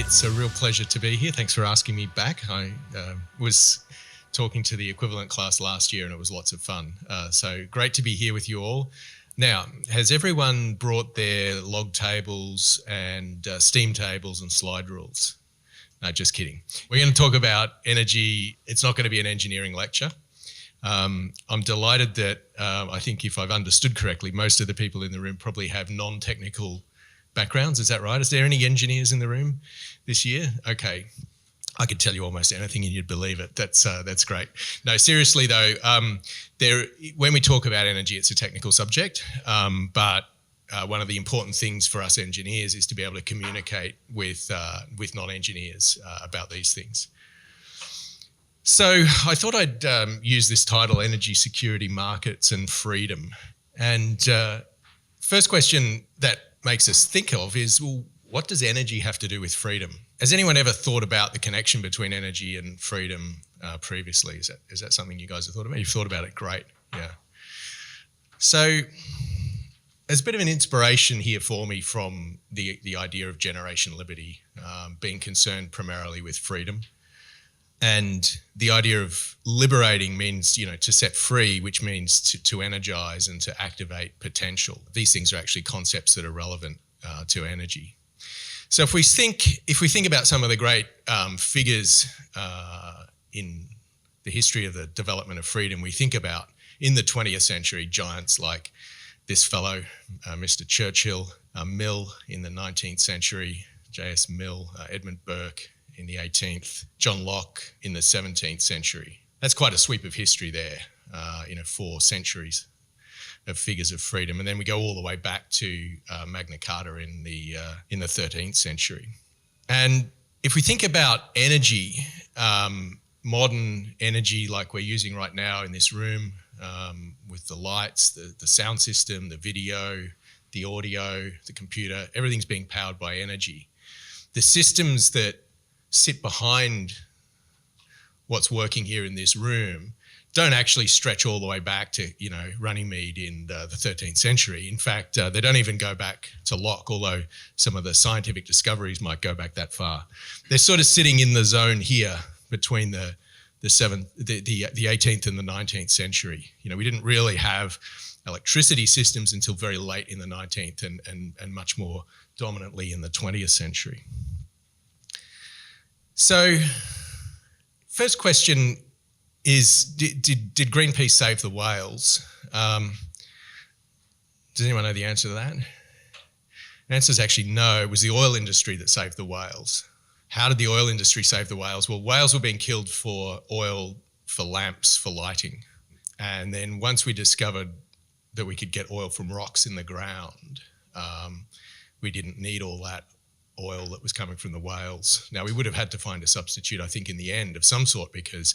It's a real pleasure to be here. Thanks for asking me back. I was talking to the equivalent class last year and it was lots of fun. So great to be here with you all. Now, has everyone brought their log tables and steam tables and slide rules? No, just kidding. We're going to talk about energy. It's not going to be an engineering lecture. I'm delighted that I think if I've understood correctly, most of the people in the room probably have non-technical backgrounds. Is that right? Is there any engineers in the room this year? Okay. I could tell you almost anything and you'd believe it. That's great. No, seriously though, when we talk about energy, it's a technical subject, but one of the important things for us engineers is to be able to communicate with non-engineers about these things. So I thought I'd use this title, Energy Security, Markets and Freedom. And first question that makes us think of is, well, what does energy have to do with freedom? Has anyone ever thought about the connection between energy and freedom previously? Is that something you guys have thought about? You've thought about it, great, yeah. So there's a bit of an inspiration here for me from the idea of generation liberty, being concerned primarily with freedom. And the idea of liberating means, to set free, which means to energize and to activate potential. These things are actually concepts that are relevant to energy. So if we think about some of the great figures in the history of the development of freedom, we think about in the 20th century giants like this fellow, Mr. Churchill, Mill in the 19th century, J.S. Mill, Edmund Burke in the 18th, John Locke in the 17th century. That's quite a sweep of history there, 4 centuries of figures of freedom. And then we go all the way back to Magna Carta in the 13th century. And if we think about energy, modern energy like we're using right now in this room, with the lights, the sound system, the video, the audio, the computer, everything's being powered by energy. The systems that sit behind what's working here in this room don't actually stretch all the way back to, Runnymede in the 13th century. In fact, they don't even go back to Locke, although some of the scientific discoveries might go back that far. They're sort of sitting in the zone here between the 18th and the 19th century. We didn't really have electricity systems until very late in the 19th and much more dominantly in the 20th century. So, first question is, did Greenpeace save the whales? Does anyone know the answer to that? The answer is actually no. It was the oil industry that saved the whales. How did the oil industry save the whales? Well, whales were being killed for oil, for lamps, for lighting. And then once we discovered that we could get oil from rocks in the ground, we didn't need all that oil that was coming from the whales. Now, we would have had to find a substitute, I think, in the end of some sort, because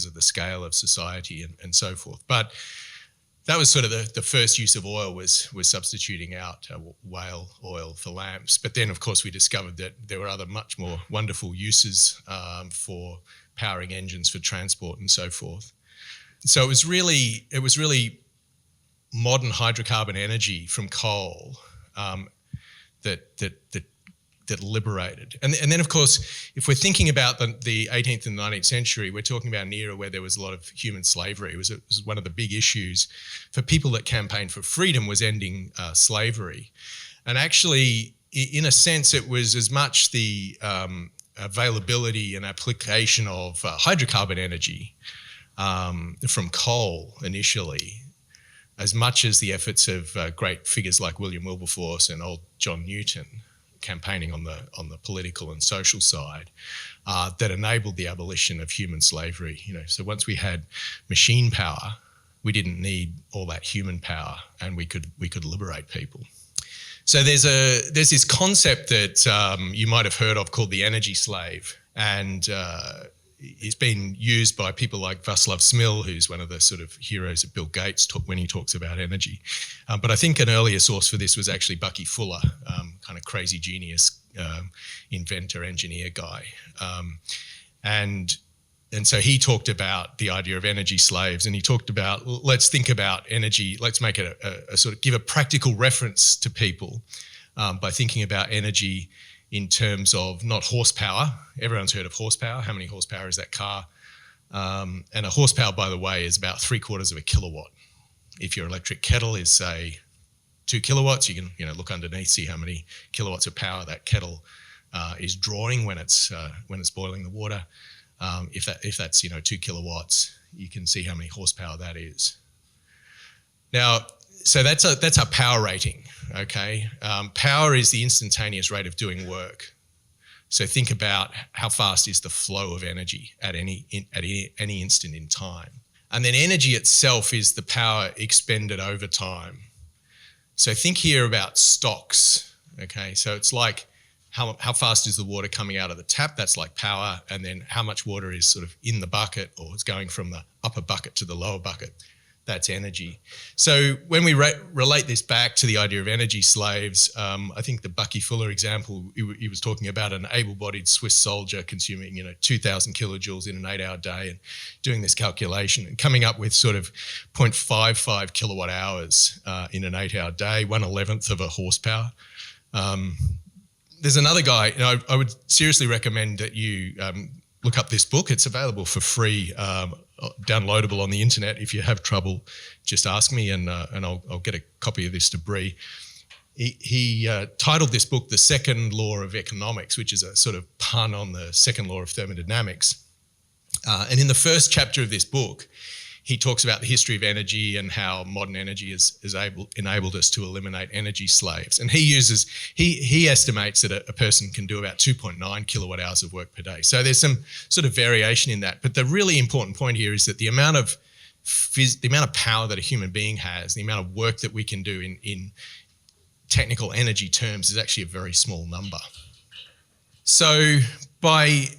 of the scale of society and so forth. But that was sort of the first use of oil was substituting out whale oil for lamps. But then, of course, we discovered that there were other much more wonderful uses for powering engines for transport and so forth. So it was really modern hydrocarbon energy from coal that liberated. And then, of course, if we're thinking about the 18th and 19th century, we're talking about an era where there was a lot of human slavery. It was one of the big issues for people that campaigned for freedom was ending slavery. And actually, in a sense, it was as much the availability and application of hydrocarbon energy from coal initially, as much as the efforts of great figures like William Wilberforce and old John Newton, campaigning on the political and social side, that enabled the abolition of human slavery. So once we had machine power, we didn't need all that human power, and we could liberate people. So there's this concept that you might have heard of called the energy slave, and it's been used by people like Václav Smil, who's one of the sort of heroes of Bill Gates when he talks about energy. But I think an earlier source for this was actually Bucky Fuller, kind of crazy genius inventor, engineer guy. And so he talked about the idea of energy slaves, and he talked about, let's think about energy, let's make it a sort of give a practical reference to people by thinking about energy in terms of not horsepower. Everyone's heard of horsepower. How many horsepower is that car? And a horsepower, by the way, is about 3/4 of a kilowatt. If your electric kettle is, say, 2 kilowatts, you can look underneath, see how many kilowatts of power that kettle is drawing when it's boiling the water. If that's 2 kilowatts, you can see how many horsepower that is. Now, so that's a power rating. Okay, power is the instantaneous rate of doing work. So think about how fast is the flow of energy at any instant in time. And then energy itself is the power expended over time. So think here about stocks. Okay, so it's like how fast is the water coming out of the tap? That's like power. And then how much water is sort of in the bucket, or it's going from the upper bucket to the lower bucket. That's energy. So when we relate this back to the idea of energy slaves, I think the Bucky Fuller example, he was talking about an able-bodied Swiss soldier consuming 2,000 kilojoules in an 8-hour day, and doing this calculation and coming up with sort of 0.55 kilowatt hours in an 8-hour day, 1/11 of a horsepower. There's another guy, I would seriously recommend that you look up this book. It's available for free, downloadable on the internet. If you have trouble, just ask me, and I'll get a copy of this to Bree. He titled this book "The Second Law of Economics," which is a sort of pun on the second law of thermodynamics. And in the first chapter of this book, he talks about the history of energy and how modern energy has enabled us to eliminate energy slaves. And he estimates that a person can do about 2.9 kilowatt hours of work per day. So there's some sort of variation in that. But the really important point here is that the amount of power that a human being has, the amount of work that we can do in technical energy terms, is actually a very small number. So by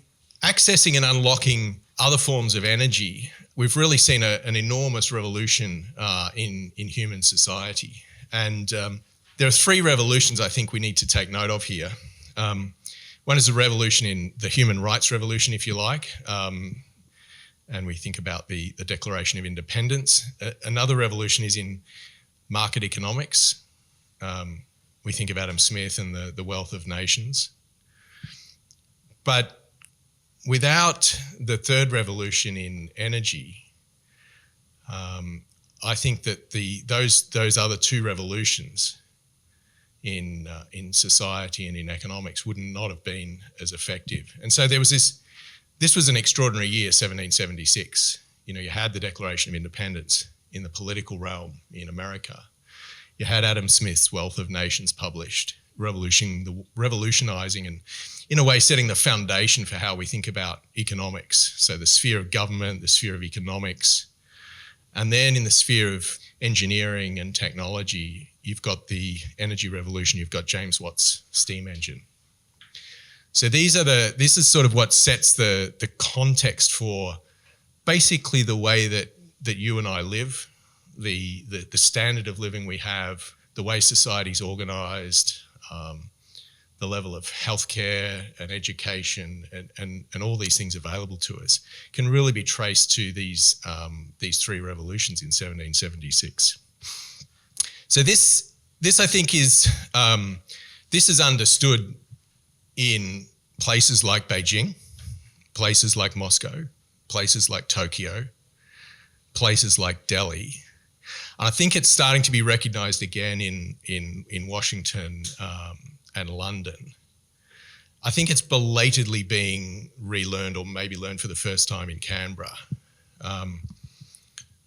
accessing and unlocking other forms of energy, we've really seen an enormous revolution in human society. And there are 3 revolutions I think we need to take note of here. One is the revolution in the human rights revolution, if you like, and we think about the Declaration of Independence. Another revolution is in market economics. We think of Adam Smith and the wealth of nations. But without the third revolution in energy, I think that those other 2 revolutions in society and in economics would not have been as effective. And so there was this was an extraordinary year, 1776. You had the Declaration of Independence in the political realm in America. You had Adam Smith's Wealth of Nations published, revolutionizing and, in a way, setting the foundation for how we think about economics. So the sphere of government, the sphere of economics. And then in the sphere of engineering and technology, you've got the energy revolution, you've got James Watt's steam engine. So this is sort of what sets the context for basically the way that you and I live, the standard of living we have, the way society's organised, the level of healthcare and education and all these things available to us can really be traced to these 3 revolutions in 1776. So this I think is this is understood in places like Beijing, places like Moscow, places like Tokyo, places like Delhi. And I think it's starting to be recognised again in Washington and London. I think it's belatedly being relearned, or maybe learned for the first time, in Canberra.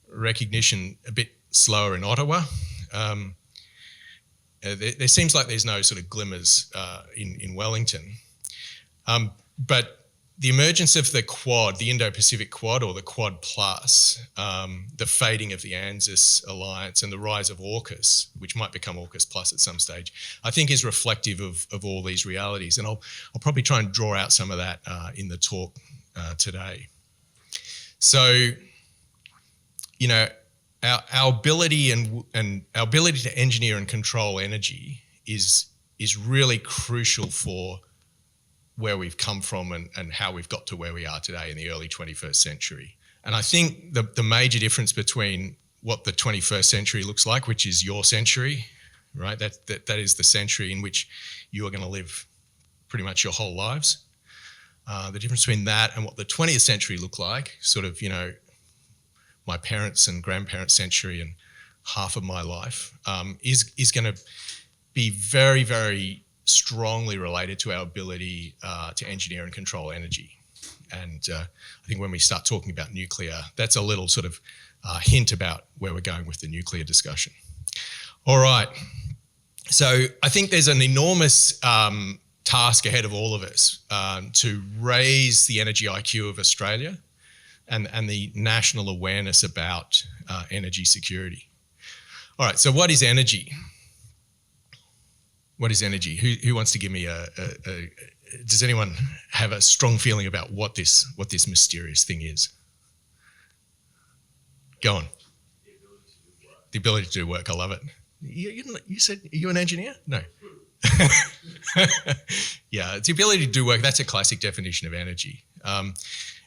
Recognition a bit slower in Ottawa. There seems like there's no sort of glimmers in Wellington. But the emergence of the Quad, the Indo-Pacific Quad, or the Quad Plus, the fading of the ANZUS alliance and the rise of AUKUS, which might become AUKUS Plus at some stage, I think is reflective of all these realities. And I'll probably try and draw out some of that in the talk today. So, our ability and our ability to engineer and control energy is really crucial for where we've come from and how we've got to where we are today in the early 21st century. And I think the major difference between what the 21st century looks like, which is your century, right? That is the century in which you are going to live pretty much your whole lives. The difference between that and what the 20th century looked like, sort of, my parents' and grandparents' century and half of my life, is going to be very, very strongly related to our ability to engineer and control energy. And I think when we start talking about nuclear, that's a little sort of hint about where we're going with the nuclear discussion. All right. So I think there's an enormous task ahead of all of us to raise the energy IQ of Australia and the national awareness about energy security. All right, so what is energy? What is energy? Who wants to give me does anyone have a strong feeling about what this mysterious thing is? Go on. The ability to do work. I love it. You said, are you an engineer? No. Yeah, it's the ability to do work. That's a classic definition of energy.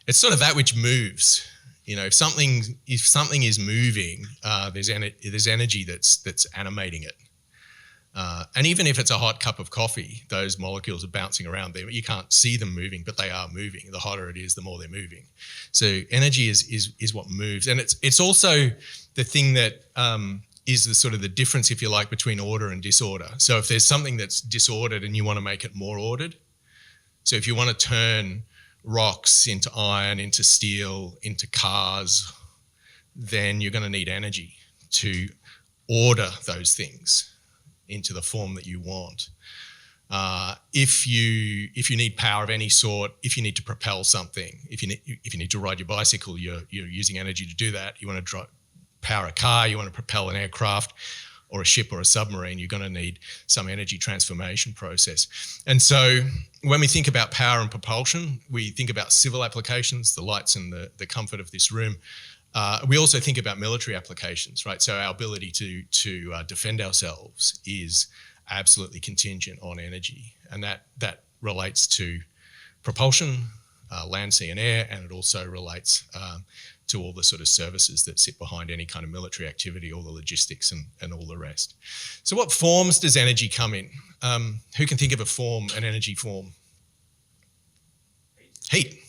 It's sort of that which moves. If something is moving, there's energy that's animating it. And even if it's a hot cup of coffee, those molecules are bouncing around there. You can't see them moving, but they are moving. The hotter it is, the more they're moving. So energy is what moves, and it's also the thing that is the sort of the difference, if you like, between order and disorder. So if there's something that's disordered and you want to make it more ordered, so if you want to turn rocks into iron, into steel, into cars, then you're going to need energy to order those things into the form that you want. If you need power of any sort, if you need to propel something, if you need to ride your bicycle, you're using energy to do that. You want to power a car, you want to propel an aircraft or a ship or a submarine, you're going to need some energy transformation process. And so when we think about power and propulsion, we think about civil applications, the lights and the comfort of this room. We also think about military applications, right? So our ability to defend ourselves is absolutely contingent on energy. And that relates to propulsion, land, sea and air, and it also relates to all the sort of services that sit behind any kind of military activity, all the logistics and all the rest. So what forms does energy come in? Who can think of an energy form? Heat.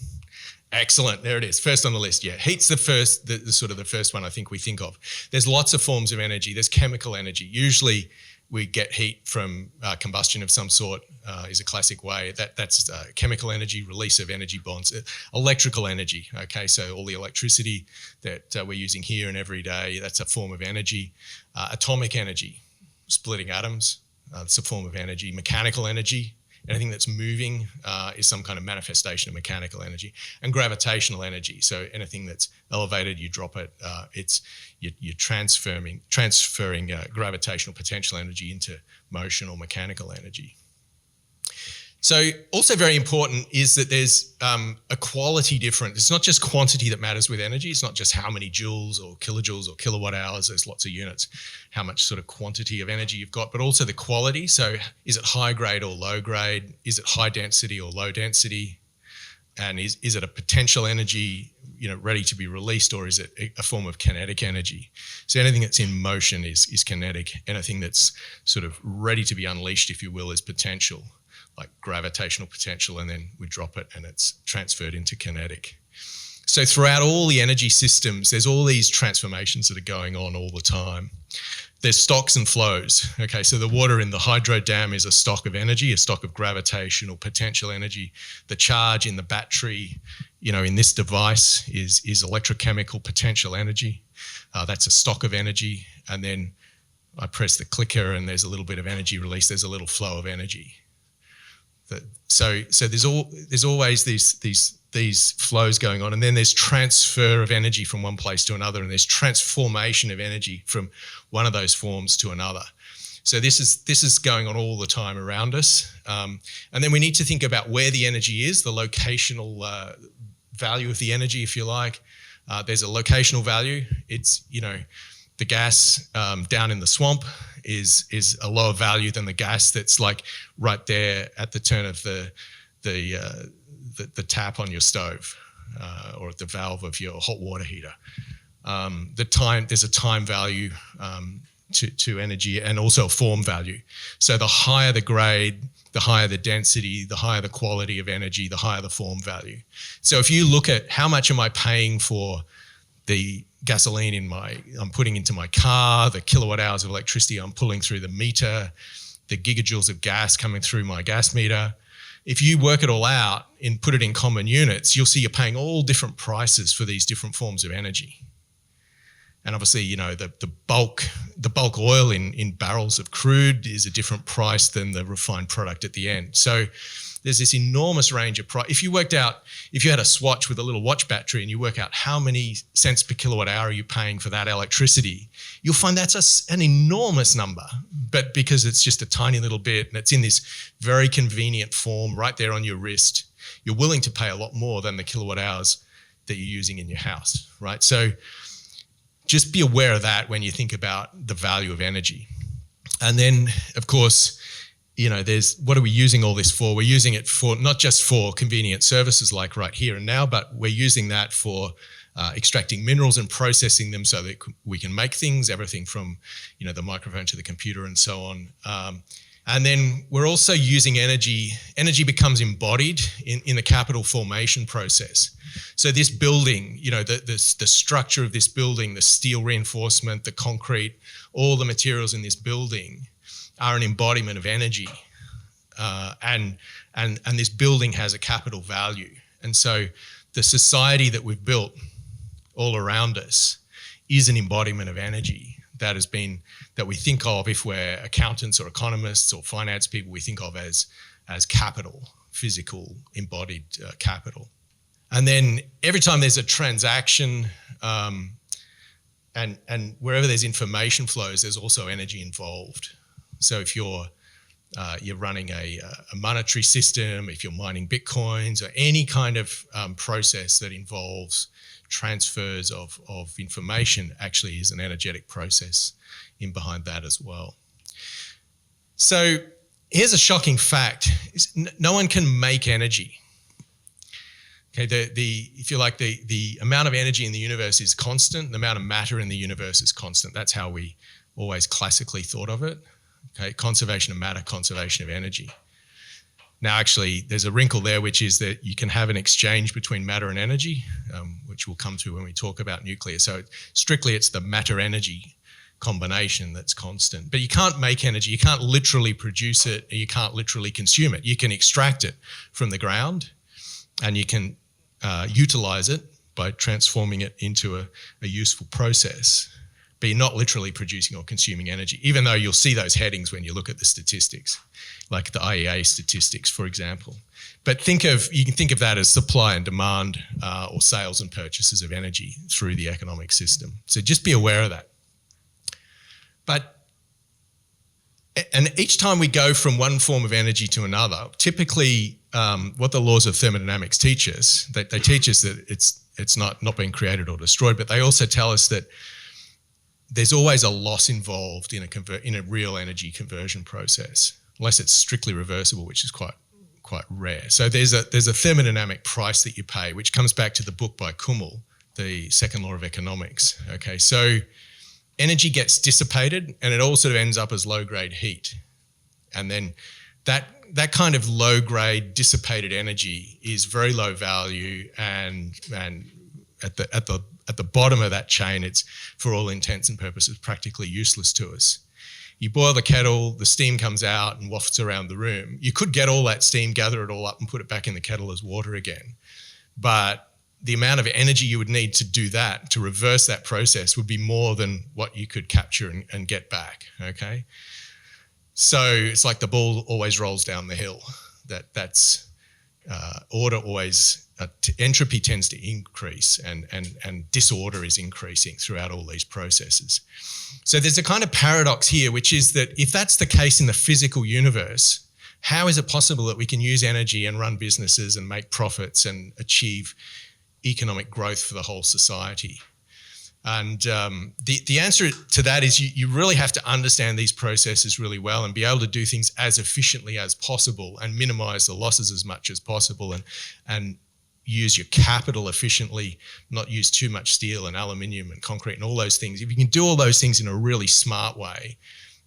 Excellent, there it is, first on the list. Yeah, heat's the first one I think we think of. There's lots of forms of energy. There's chemical energy. Usually we get heat from combustion of some sort is a classic way. That's chemical energy, release of energy bonds. Electrical energy, okay, so all the electricity that we're using here and every day, that's a form of energy. Atomic energy, splitting atoms, it's a form of energy. Mechanical energy, anything that's moving is some kind of manifestation of mechanical energy. And gravitational energy, so anything that's elevated, you drop it, you're transferring gravitational potential energy into motion or mechanical energy. So also very important is that there's a quality difference. It's not just quantity that matters with energy. It's not just how many joules or kilojoules or kilowatt hours, there's lots of units, how much sort of quantity of energy you've got, but also the quality. So is it high grade or low grade? Is it high density or low density? And is it a potential energy, ready to be released, or is it a form of kinetic energy? So anything that's in motion is kinetic. Anything that's sort of ready to be unleashed, if you will, is potential, like gravitational potential, and then we drop it and it's transferred into kinetic. So throughout all the energy systems, there's all these transformations that are going on all the time. There's stocks and flows. Okay, so the water in the hydro dam is a stock of energy, a stock of gravitational potential energy. The charge in the battery, in this device is electrochemical potential energy. That's a stock of energy. And then I press the clicker and there's a little bit of energy release. There's a little flow of energy. So there's always these flows going on, and then there's transfer of energy from one place to another, and there's transformation of energy from one of those forms to another. So this is going on all the time around us, and then we need to think about where the energy is, the locational value of the energy, if you like. There's a locational value. It's the gas down in the swamp is a lower value than the gas that's like right there at the turn of the tap on your stove or at the valve of your hot water heater. There's a time value to energy, and also a form value. So the higher the grade, the higher the density, the higher the quality of energy, the higher the form value. So if you look at how much am I paying for the gasoline I'm putting into my car, the kilowatt hours of electricity I'm pulling through the meter, the gigajoules of gas coming through my gas meter. If you work it all out and put it in common units, you'll see you're paying all different prices for these different forms of energy. And obviously, you know, the bulk oil in barrels of crude is a different price than the refined product at the end. So there's this enormous range of price. If you had a swatch with a little watch battery and you work out how many cents per kilowatt hour you're paying for that electricity, you'll find that's an enormous number. But because it's just a tiny little bit and it's in this very convenient form right there on your wrist, you're willing to pay a lot more than the kilowatt hours that you're using in your house, right? So just be aware of that when you think about the value of energy. And then, of course, you know, what are we using all this for? We're using it for not just for convenient services like right here and now, but we're using that for extracting minerals and processing them so that we can make things, everything from, you know, the microphone to the computer and so on. And then we're also using energy. Energy becomes embodied in the capital formation process. So this building, you know, the structure of this building, the steel reinforcement, the concrete, all the materials in this building are an embodiment of energy. And this building has a capital value. And so the society that we've built all around us is an embodiment of energy that we think of, if we're accountants or economists or finance people, we think of as capital, physical, embodied capital. And then every time there's a transaction, and wherever there's information flows, there's also energy involved. So if you're running a monetary system, if you're mining bitcoins or any kind of process that involves transfers of information, actually is an energetic process in behind that as well. So here's a shocking fact: no one can make energy. Okay, if you like, the amount of energy in the universe is constant. The amount of matter in the universe is constant. That's how we always classically thought of it. Okay, conservation of matter, conservation of energy. Now, actually, there's a wrinkle there, which is that you can have an exchange between matter and energy, which we'll come to when we talk about nuclear. So strictly, it's the matter-energy combination that's constant. But you can't make energy. You can't literally produce it. You can't literally consume it. You can extract it from the ground, and you can utilize it by transforming it into a useful process. But you're not literally producing or consuming energy, even though you'll see those headings when you look at the statistics, like the IEA statistics, for example. But you can think of that as supply and demand, or sales and purchases of energy through the economic system. So just be aware of that. And each time we go from one form of energy to another, typically what the laws of thermodynamics teach us, they teach us that it's not being created or destroyed, but they also tell us that there's always a loss involved in a real energy conversion process, unless it's strictly reversible, which is quite rare. So there's a thermodynamic price that you pay, which comes back to the book by Kummel, The Second Law of Economics. Okay, so energy gets dissipated and it all sort of ends up as low-grade heat. And then that kind of low-grade dissipated energy is very low value, and at the bottom of that chain, it's, for all intents and purposes, practically useless to us. You boil the kettle, the steam comes out and wafts around the room. You could get all that steam, gather it all up and put it back in the kettle as water again. But the amount of energy you would need to do that, to reverse that process, would be more than what you could capture and get back, okay? So it's like the ball always rolls down the hill. That's order always... entropy tends to increase, and disorder is increasing throughout all these processes. So there's a kind of paradox here, which is that if that's the case in the physical universe, how is it possible that we can use energy and run businesses and make profits and achieve economic growth for the whole society? And the answer to that is you really have to understand these processes really well and be able to do things as efficiently as possible and minimize the losses as much as possible, and use your capital efficiently, not use too much steel and aluminium and concrete and all those things, if you can do all those things in a really smart way,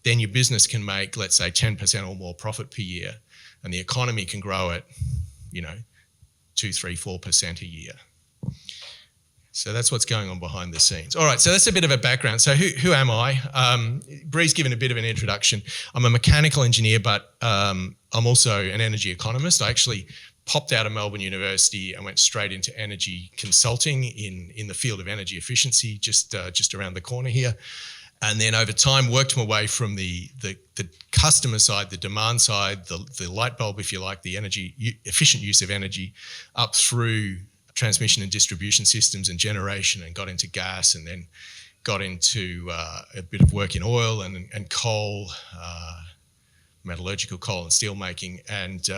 then your business can make, let's say, 10% or more profit per year, and the economy can grow at, 2, 3, 4% a year. So that's what's going on behind the scenes. All right, so that's a bit of a background. So who am I? Bree's given a bit of an introduction. I'm a mechanical engineer, but I'm also an energy economist. I actually popped out of Melbourne University and went straight into energy consulting in the field of energy efficiency, just around the corner here. And then over time worked my way from the customer side, the demand side, the light bulb, if you like, the energy efficient use of energy, up through transmission and distribution systems and generation, and got into gas, and then got into a bit of work in oil and coal, metallurgical coal and steel making, and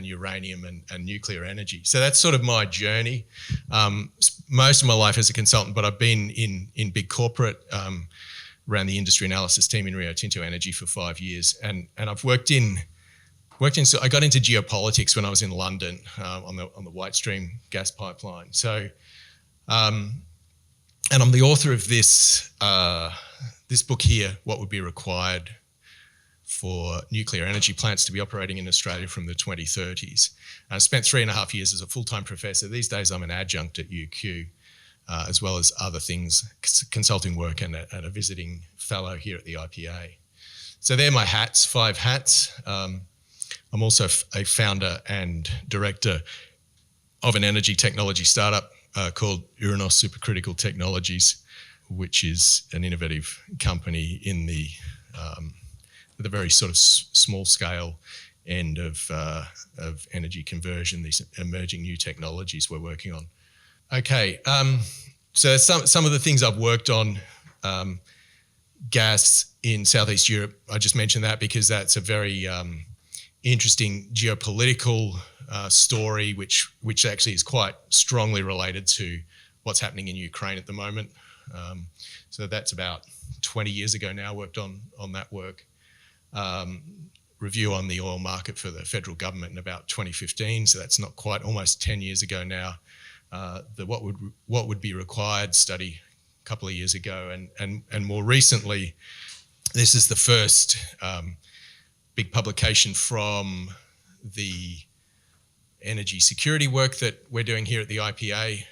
uranium and nuclear energy. So that's sort of my journey. Most of my life as a consultant, but I've been in big corporate, ran the industry analysis team in Rio Tinto Energy for 5 years, and I've worked in. So I got into geopolitics when I was in London on the White Stream gas pipeline. So, and I'm the author of this book here, What Would Be Required for Nuclear Energy Plants to be Operating in Australia from the 2030s. I spent 3.5 years as a full-time professor. These days I'm an adjunct at UQ, as well as other things, consulting work and a visiting fellow here at the IPA. So they're my hats, 5 hats. I'm also a founder and director of an energy technology startup called Eroding Supercritical Technologies, which is an innovative company in the very sort of small scale end of energy conversion, these emerging new technologies we're working on. Okay, so some of the things I've worked on, gas in Southeast Europe, I just mentioned that because that's a very interesting geopolitical story, which actually is quite strongly related to what's happening in Ukraine at the moment. So that's about 20 years ago now, worked on that work. Review on the oil market for the federal government in about 2015, so that's not quite, almost 10 years ago now. The what would be required study a couple of years ago, and more recently, this is the first big publication from the energy security work that we're doing here at the IPA,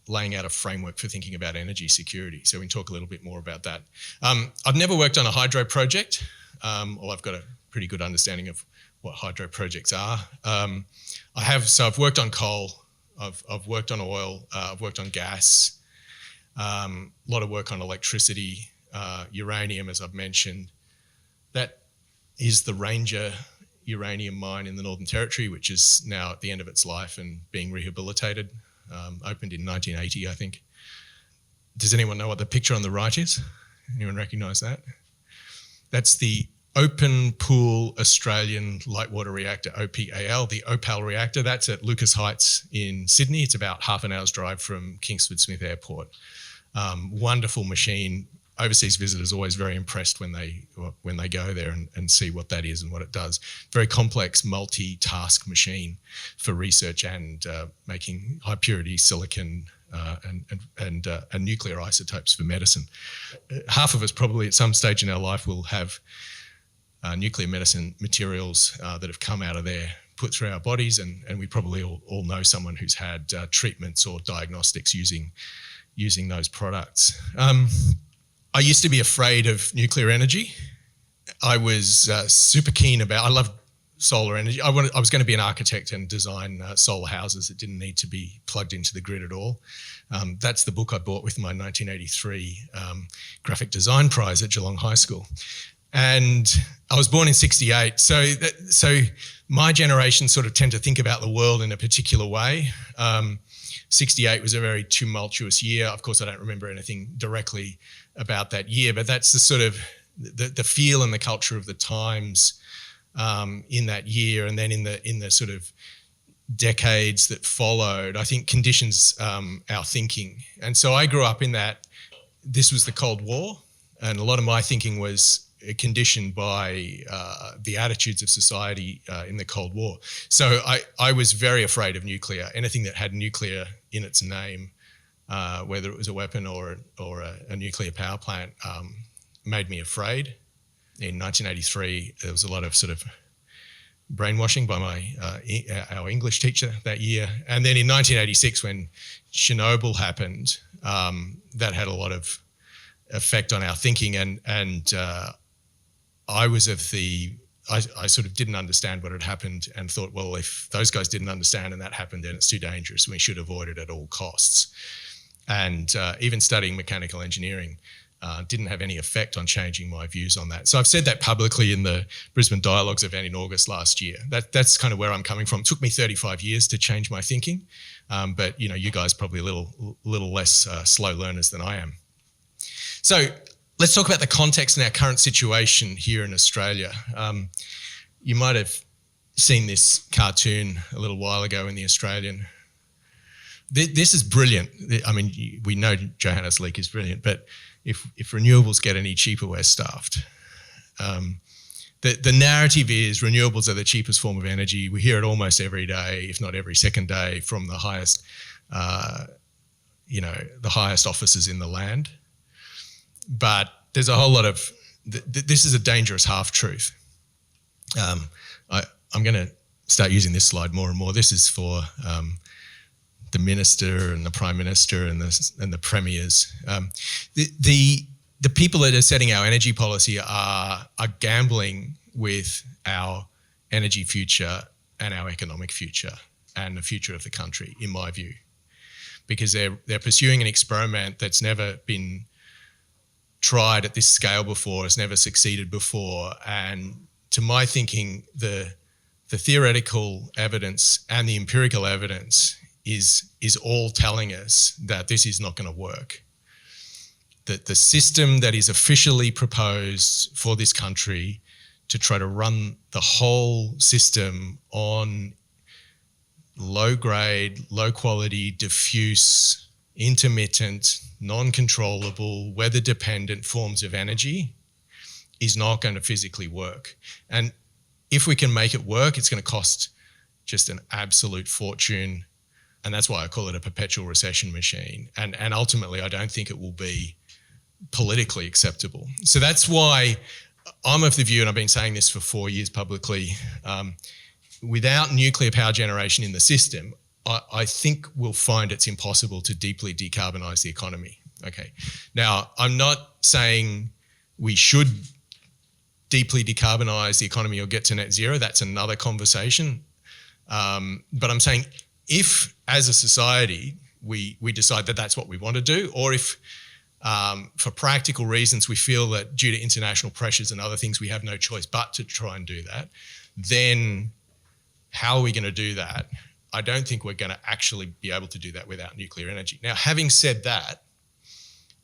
laying out a framework for thinking about energy security. So we can talk a little bit more about that. I've never worked on a hydro project, or I've got a pretty good understanding of what hydro projects are. I've worked on coal, I've worked on oil, I've worked on gas, a lot of work on electricity, uranium, as I've mentioned. That is the Ranger uranium mine in the Northern Territory, which is now at the end of its life and being rehabilitated. Opened in 1980, I think. Does anyone know what the picture on the right is? Anyone recognise that? That's the Open Pool Australian Light Water Reactor, OPAL, the OPAL reactor. That's at Lucas Heights in Sydney. It's about half an hour's drive from Kingsford Smith Airport. Wonderful machine. Overseas visitors are always very impressed when they go there and see what that is and what it does. Very complex, multi-task machine for research and making high-purity silicon and nuclear isotopes for medicine. Half of us probably at some stage in our life will have nuclear medicine materials that have come out of there, put through our bodies, and we probably all know someone who's had treatments or diagnostics using those products. I used to be afraid of nuclear energy. I was super keen I loved solar energy. I was going to be an architect and design solar houses that didn't need to be plugged into the grid at all. That's the book I bought with my 1983 graphic design prize at Geelong High School. And I was born in 68. So my generation sort of tend to think about the world in a particular way. 68 was a very tumultuous year. Of course, I don't remember anything directly about that year, but that's the sort of the feel and the culture of the times in that year, and then in the sort of decades that followed, I think conditions our thinking. And so I grew up in that. This was the Cold War, and a lot of my thinking was conditioned by the attitudes of society in the Cold War. So I was very afraid of nuclear. Anything that had nuclear in its name, whether it was a weapon or a nuclear power plant, made me afraid. In 1983, there was a lot of sort of brainwashing by our English teacher that year. And then in 1986, when Chernobyl happened, that had a lot of effect on our thinking. And I was I sort of didn't understand what had happened and thought, well, if those guys didn't understand and that happened, then it's too dangerous. We should avoid it at all costs. And even studying mechanical engineering didn't have any effect on changing my views on that. So I've said that publicly in the Brisbane Dialogues event in August last year. That's kind of where I'm coming from. It took me 35 years to change my thinking, but you guys probably a little less slow learners than I am. So let's talk about the context and our current situation here in Australia. You might have seen this cartoon a little while ago in The Australian. This is brilliant. I mean, we know Johannes Leak is brilliant, but if renewables get any cheaper, we're stuffed. The narrative is renewables are the cheapest form of energy. We hear it almost every day, if not every second day, from the highest, the highest offices in the land. But there's a whole lot of, this is a dangerous half-truth. I'm going to start using this slide more and more. This is for the Minister and the Prime Minister and the Premiers. The people that are setting our energy policy are gambling with our energy future and our economic future and the future of the country, in my view, because they're pursuing an experiment that's never been tried at this scale before, has never succeeded before. And to my thinking, the theoretical evidence and the empirical evidence is all telling us that this is not going to work. That the system that is officially proposed for this country to try to run the whole system on low-grade, low-quality, diffuse, intermittent, non-controllable, weather-dependent forms of energy is not going to physically work. And if we can make it work, it's going to cost just an absolute fortune. And that's why I call it a perpetual recession machine. And ultimately, I don't think it will be politically acceptable. So that's why I'm of the view, and I've been saying this for 4 years publicly, without nuclear power generation in the system, I think we'll find it's impossible to deeply decarbonise the economy. Okay. Now, I'm not saying we should deeply decarbonise the economy or get to net zero. That's another conversation. But I'm saying if, as a society, we decide that that's what we want to do, or if for practical reasons we feel that due to international pressures and other things we have no choice but to try and do that, then how are we going to do that? I don't think we're going to actually be able to do that without nuclear energy. Now, having said that,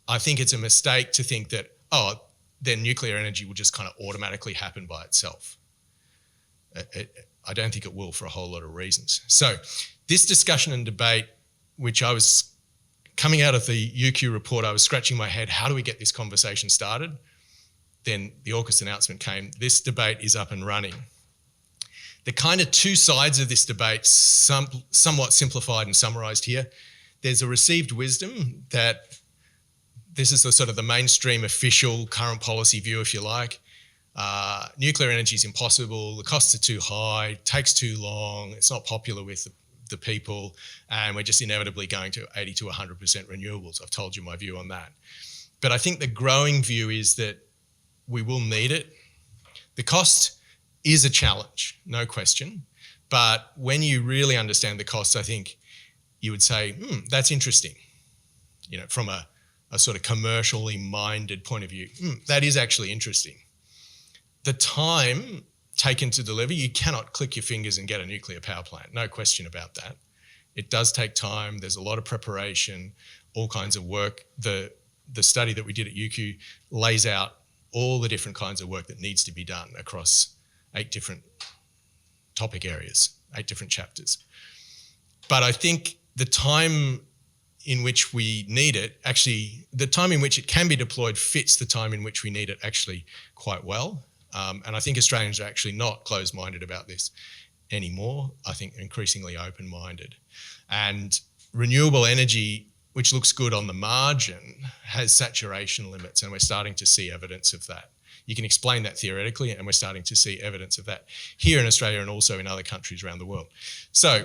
I think it's a mistake to think that, then nuclear energy will just kind of automatically happen by itself. I don't think it will, for a whole lot of reasons. So this discussion and debate, which I was coming out of the UQ report, I was scratching my head, how do we get this conversation started? Then the AUKUS announcement came. This debate is up and running. The kind of two sides of this debate, somewhat simplified and summarised here. There's a received wisdom that this is the sort of the mainstream official current policy view, if you like. Nuclear energy is impossible, the costs are too high, takes too long, it's not popular with the people, and we're just inevitably going to 80 to 100% renewables. I've told you my view on that. But I think the growing view is that we will need it. The cost is a challenge, no question. But when you really understand the costs, I think you would say, that's interesting. From a sort of commercially minded point of view, that is actually interesting. The time taken to deliver, you cannot click your fingers and get a nuclear power plant, no question about that. It does take time, there's a lot of preparation, all kinds of work. The study that we did at UQ lays out all the different kinds of work that needs to be done across 8 different topic areas, 8 different chapters. But I think the time in which we need it, actually, the time in which it can be deployed fits the time in which we need it actually quite well. And I think Australians are actually not closed-minded about this anymore. I think increasingly open-minded. And renewable energy, which looks good on the margin, has saturation limits, and we're starting to see evidence of that. You can explain that theoretically, and we're starting to see evidence of that here in Australia and also in other countries around the world. So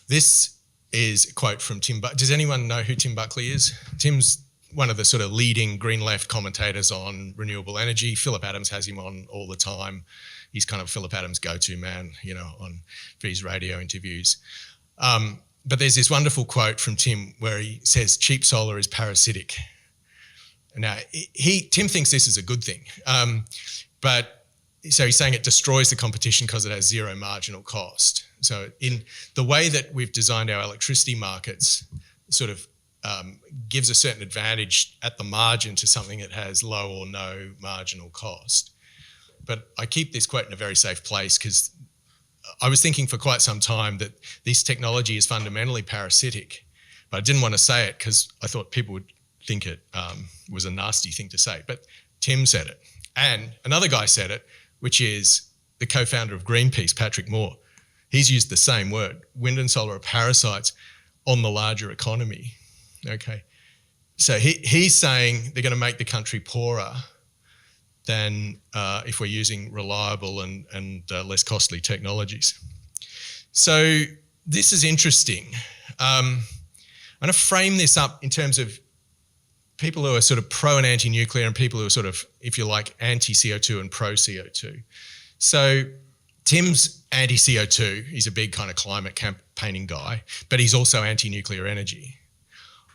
this is a quote from Tim Buckley. Does anyone know who Tim Buckley is? Tim's one of the sort of leading green left commentators on renewable energy. Philip Adams has him on all the time. He's kind of Philip Adams' go-to man, you know, for his radio interviews. But there's this wonderful quote from Tim where he says, cheap solar is parasitic. Now, Tim thinks this is a good thing. So he's saying it destroys the competition because it has zero marginal cost. So in the way that we've designed our electricity markets sort of gives a certain advantage at the margin to something that has low or no marginal cost. But I keep this quote in a very safe place because I was thinking for quite some time that this technology is fundamentally parasitic, but I didn't want to say it because I thought people would think it was a nasty thing to say. But Tim said it. And another guy said it, which is the co-founder of Greenpeace, Patrick Moore. He's used the same word. Wind and solar are parasites on the larger economy. Okay. So he's saying they're going to make the country poorer than if we're using reliable and less costly technologies. So this is interesting. I'm going to frame this up in terms of people who are sort of pro and anti-nuclear and people who are sort of, if you like, anti-CO2 and pro-CO2. So Tim's anti-CO2, he's a big kind of climate campaigning guy, but he's also anti-nuclear energy.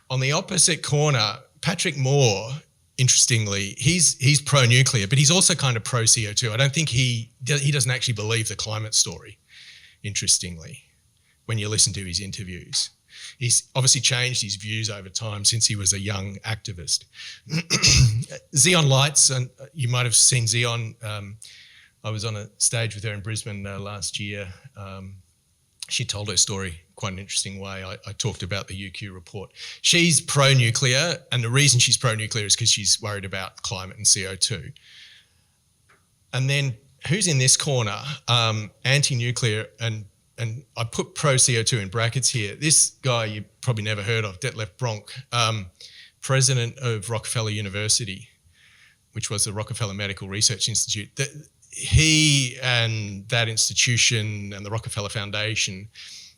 On the opposite corner, Patrick Moore, interestingly, he's pro-nuclear, but he's also kind of pro-CO2. I don't think he doesn't actually believe the climate story, interestingly, when you listen to his interviews. He's obviously changed his views over time since he was a young activist. Xeon Lights, and you might have seen Xeon. I was on a stage with her in Brisbane last year. She told her story quite an interesting way. I talked about the UQ report. She's pro-nuclear, and the reason she's pro-nuclear is because she's worried about climate and CO2. And then who's in this corner? Anti-nuclear, and I put pro-CO2 in brackets here. This guy you probably never heard of, Detlef Bronk, president of Rockefeller University, which was the Rockefeller Medical Research Institute. He and that institution and the Rockefeller Foundation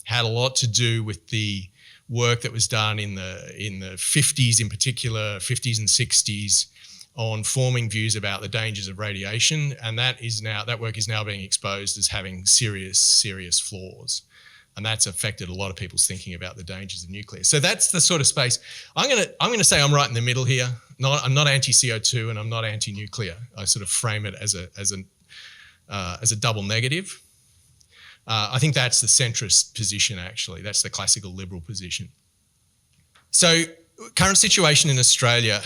had a lot to do with the work that was done in the 50s in particular, 50s and 60s, on forming views about the dangers of radiation, and that work is now being exposed as having serious flaws, and that's affected a lot of people's thinking about the dangers of nuclear. So that's the sort of space. I'm going to say I'm right in the middle here. I'm not anti-CO2 and I'm not anti-nuclear. I sort of frame it as a double negative. I think that's the centrist position, actually. That's the classical liberal position. So current situation in Australia.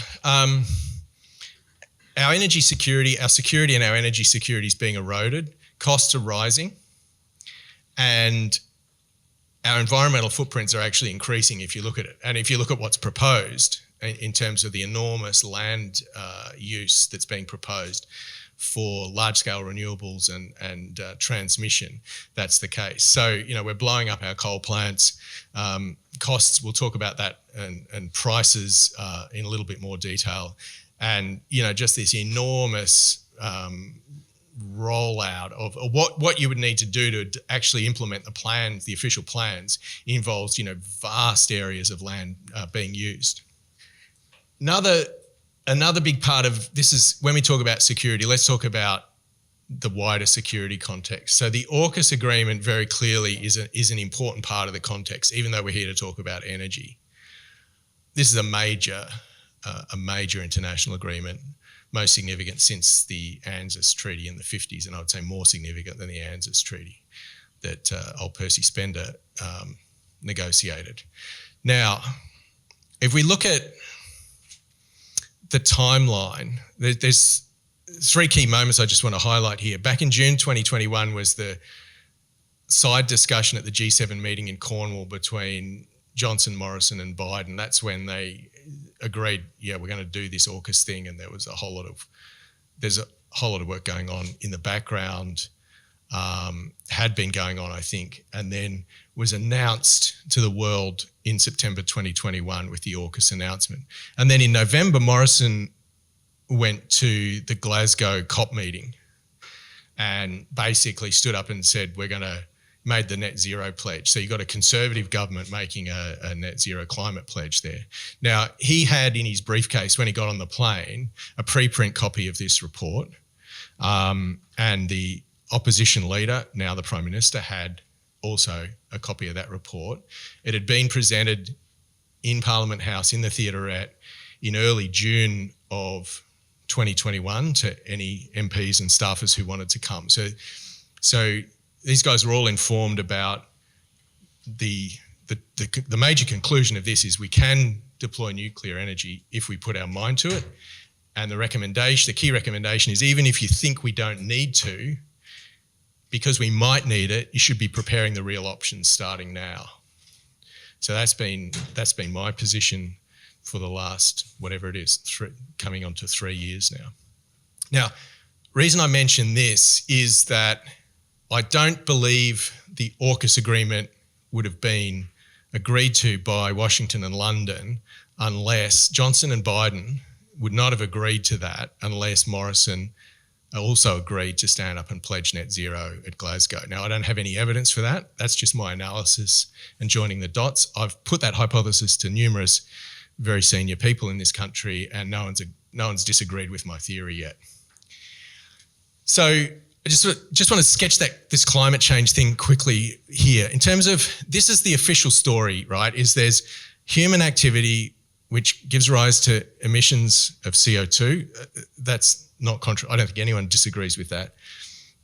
Our energy security, and our energy security is being eroded. Costs are rising, and our environmental footprints are actually increasing if you look at it. And if you look at what's proposed in terms of the enormous land use that's being proposed for large-scale renewables and transmission, that's the case. So, you know, we're blowing up our coal plants. Costs, we'll talk about that, and prices in a little bit more detail. And, you know, just this enormous rollout of what you would need to do to actually implement the plans, the official plans, involves, you know, vast areas of land being used. Another big part of this is when we talk about security, let's talk about the wider security context. So the AUKUS agreement very clearly is an important part of the context, even though we're here to talk about energy. This is a major international agreement, most significant since the ANZUS Treaty in the 50s, and I would say more significant than the ANZUS Treaty that old Percy Spender negotiated. Now, if we look at the timeline, there's three key moments I just want to highlight here. Back in June 2021 was the side discussion at the G7 meeting in Cornwall between Johnson, Morrison and Biden, that's when they agreed, yeah, we're going to do this AUKUS thing. And there's a whole lot of work going on in the background, had been going on, I think, and then was announced to the world in September 2021 with the AUKUS announcement. And then in November, Morrison went to the Glasgow COP meeting and basically stood up and said, made the net zero pledge. So you got a conservative government making a net zero climate pledge there. Now, he had in his briefcase when he got on the plane a preprint copy of this report, and the opposition leader, now the Prime Minister, had also a copy of that report. It had been presented in Parliament House in the Theaterette in early June of 2021 to any MPs and staffers who wanted to come. So these guys were all informed about the major conclusion of this is we can deploy nuclear energy if we put our mind to it. And the key recommendation is even if you think we don't need to, because we might need it, you should be preparing the real options starting now. So that's been my position for the last, whatever it is, coming on to 3 years now. Now, reason I mention this is that I don't believe the AUKUS agreement would have been agreed to by Washington and London unless Johnson and Biden would not have agreed to that unless Morrison also agreed to stand up and pledge net zero at Glasgow. Now, I don't have any evidence for that. That's just my analysis and joining the dots. I've put that hypothesis to numerous very senior people in this country, and no one's disagreed with my theory yet. So I just want to sketch this climate change thing quickly here. In terms of, this is the official story, right, is there's human activity which gives rise to emissions of CO2. That's not I don't think anyone disagrees with that.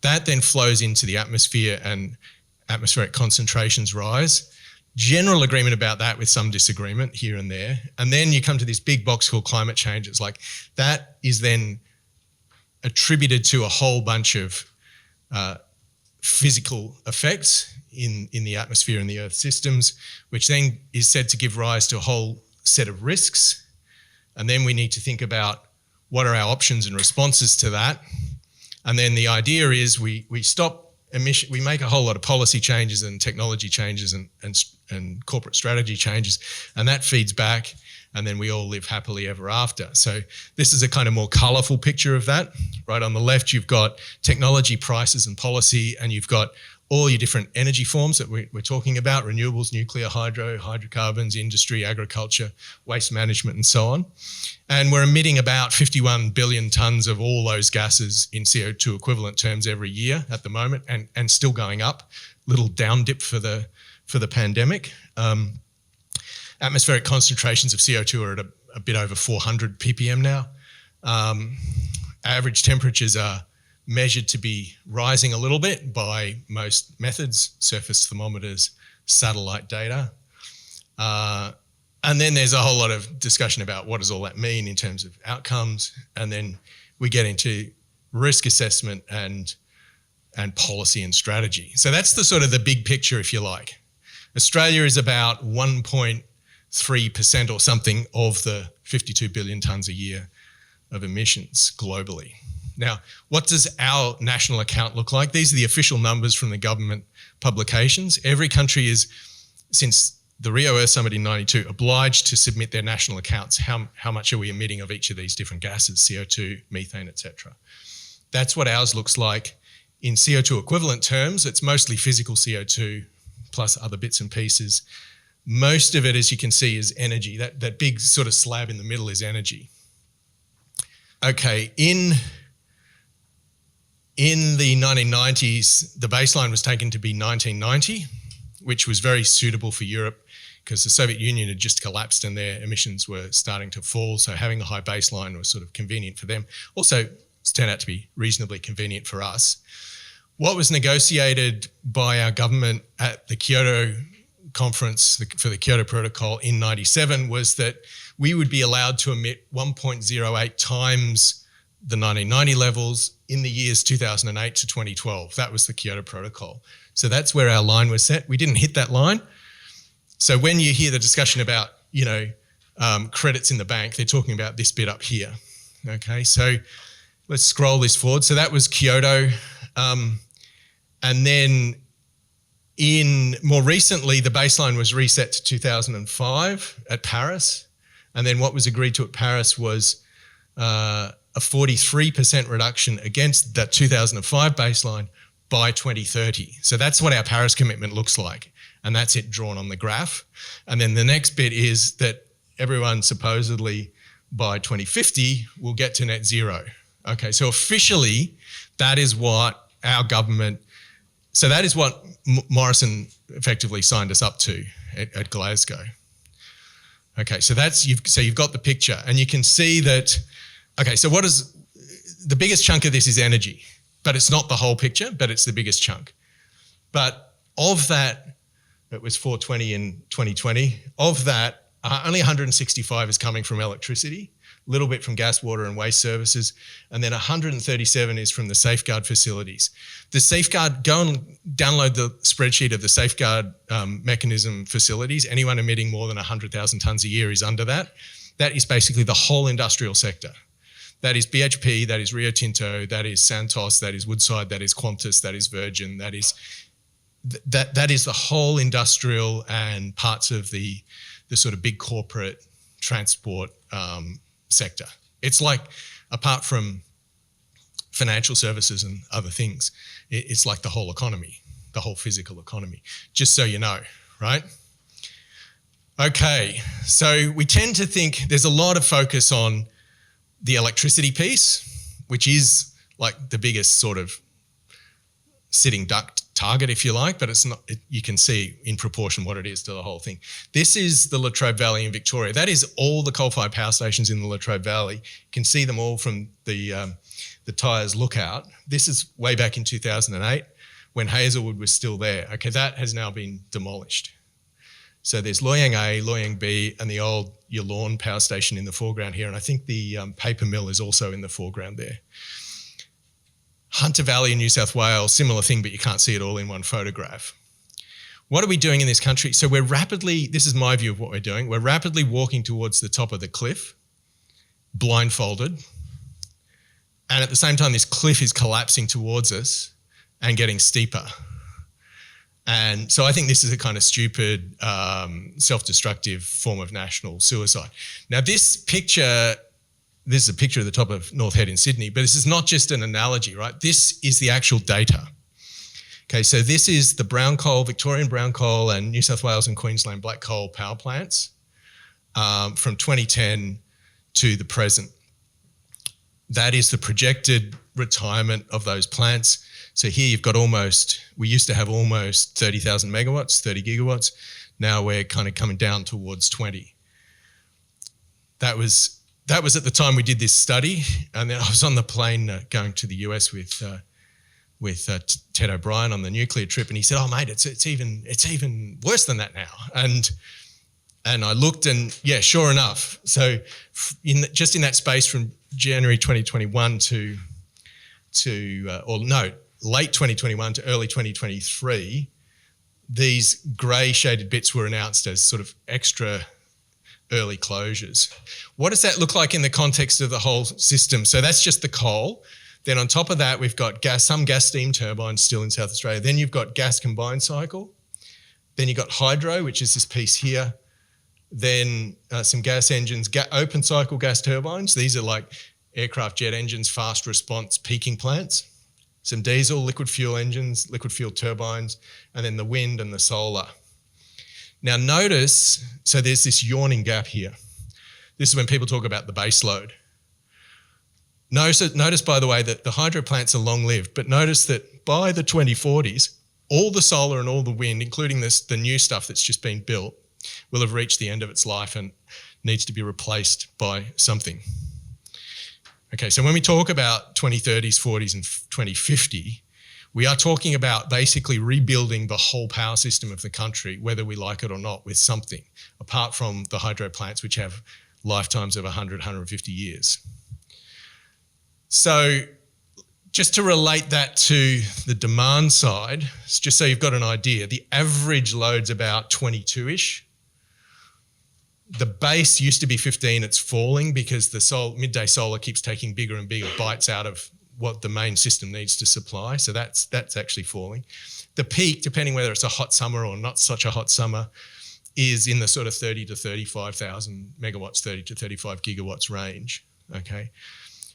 That then flows into the atmosphere and atmospheric concentrations rise. General agreement about that with some disagreement here and there. And then you come to this big box called climate change. It's like that is then attributed to a whole bunch of physical effects in the atmosphere and the Earth systems, which then is said to give rise to a whole set of risks. And then we need to think about what are our options and responses to that. And then the idea is we stop emission, we make a whole lot of policy changes and technology changes and corporate strategy changes, and that feeds back, and then we all live happily ever after. So this is a kind of more colourful picture of that. Right on the left, you've got technology, prices and policy, and you've got all your different energy forms that we're talking about, renewables, nuclear, hydrocarbons, industry, agriculture, waste management, and so on. And we're emitting about 51 billion tonnes of all those gases in CO2 equivalent terms every year at the moment, and still going up. Little down dip for the pandemic. Atmospheric concentrations of CO2 are at a bit over 400 ppm now. Average temperatures are measured to be rising a little bit by most methods, surface thermometers, satellite data. And then there's a whole lot of discussion about what does all that mean in terms of outcomes. And then we get into risk assessment and policy and strategy. So that's the sort of the big picture, if you like. Australia is about 1.3% or something of the 52 billion tonnes a year of emissions globally. Now, what does our national account look like? These are the official numbers from the government publications. Every country is, since the Rio Earth Summit in '92, obliged to submit their national accounts. How much are we emitting of each of these different gases, CO2, methane, etc. That's what ours looks like in CO2 equivalent terms. It's mostly physical CO2 plus other bits and pieces. Most of it, as you can see, is energy. That big sort of slab in the middle is energy. Okay, in the 1990s, the baseline was taken to be 1990, which was very suitable for Europe because the Soviet Union had just collapsed and their emissions were starting to fall. So having a high baseline was sort of convenient for them. Also, it's turned out to be reasonably convenient for us. What was negotiated by our government at the Kyoto conference for the Kyoto Protocol in '97 was that we would be allowed to emit 1.08 times the 1990 levels in the years 2008 to 2012. That was the Kyoto Protocol. So that's where our line was set. We didn't hit that line. So when you hear the discussion about, credits in the bank, they're talking about this bit up here. Okay, so let's scroll this forward. So that was Kyoto. And then more recently, the baseline was reset to 2005 at Paris. And then what was agreed to at Paris was a 43% reduction against that 2005 baseline by 2030. So that's what our Paris commitment looks like. And that's it drawn on the graph. And then the next bit is that everyone supposedly by 2050 will get to net zero. Okay, so officially that is what our government, so that is what Morrison effectively signed us up to at Glasgow. Okay, so you've got the picture, and you can see that. Okay, so what is the biggest chunk of this is energy, but it's not the whole picture, but it's the biggest chunk. But of that, it was 420 in 2020. Of that, only 165 is coming from electricity, a little bit from gas, water and waste services, and then 137 is from the safeguard facilities. The safeguard, go and download the spreadsheet of the safeguard mechanism facilities. Anyone emitting more than 100,000 tonnes a year is under that. That is basically the whole industrial sector. That is BHP, that is Rio Tinto, that is Santos, that is Woodside, that is Qantas, that is Virgin, that is the whole industrial and parts of the sort of big corporate transport sector. It's like, apart from financial services and other things, it's like the whole economy, the whole physical economy, just so you know, right? Okay, so we tend to think there's a lot of focus on the electricity piece, which is like the biggest sort of sitting duck target, if you like, but it's not. You can see in proportion what it is to the whole thing. This is the Latrobe Valley in Victoria. That is all the coal-fired power stations in the Latrobe Valley. You can see them all from the Tyres lookout. This is way back in 2008 when Hazelwood was still there. Okay, that has now been demolished. So there's Loy Yang A, Loy Yang B, and the old Yallourn power station in the foreground here. And I think the paper mill is also in the foreground there. Hunter Valley in New South Wales, similar thing, but you can't see it all in one photograph. What are we doing in this country? So we're rapidly, this is my view of what we're doing, we're rapidly walking towards the top of the cliff, blindfolded. And at the same time, this cliff is collapsing towards us and getting steeper. And so I think this is a kind of stupid, self-destructive form of national suicide. Now this picture, this is a picture of the top of North Head in Sydney, but this is not just an analogy, right? This is the actual data. Okay, so this is the brown coal, Victorian brown coal and New South Wales and Queensland black coal power plants from 2010 to the present. That is the projected retirement of those plants. So here you've got we used to have almost 30,000 megawatts, 30 gigawatts. Now we're kind of coming down towards 20. That was at the time we did this study, and then I was on the plane going to the US with Ted O'Brien on the nuclear trip, and he said, "Oh mate, it's even worse than that now." And I looked, and yeah, sure enough. So just in that space from January 2021 late 2021 to early 2023, these grey shaded bits were announced as sort of extra early closures. What does that look like in the context of the whole system? So that's just the coal. Then on top of that, we've got some gas steam turbines still in South Australia. Then you've got gas combined cycle. Then you've got hydro, which is this piece here. Then some gas engines, open cycle gas turbines. These are like aircraft jet engines, fast response peaking plants. Some diesel, liquid fuel engines, liquid fuel turbines, and then the wind and the solar. Now notice, so there's this yawning gap here. This is when people talk about the base load. Notice, by the way, that the hydro plants are long-lived, but notice that by the 2040s, all the solar and all the wind, including the new stuff that's just been built, will have reached the end of its life and needs to be replaced by something. Okay, so when we talk about 2030s, 40s and 2050, we are talking about basically rebuilding the whole power system of the country, whether we like it or not, with something, apart from the hydro plants, which have lifetimes of 100, 150 years. So just to relate that to the demand side, just so you've got an idea, the average load's about 22-ish The base used to be 15, it's falling because the midday solar keeps taking bigger and bigger bites out of what the main system needs to supply. So that's actually falling. The peak, depending whether it's a hot summer or not such a hot summer, is in the sort of 30 to 35,000 megawatts, 30 to 35 gigawatts range, okay?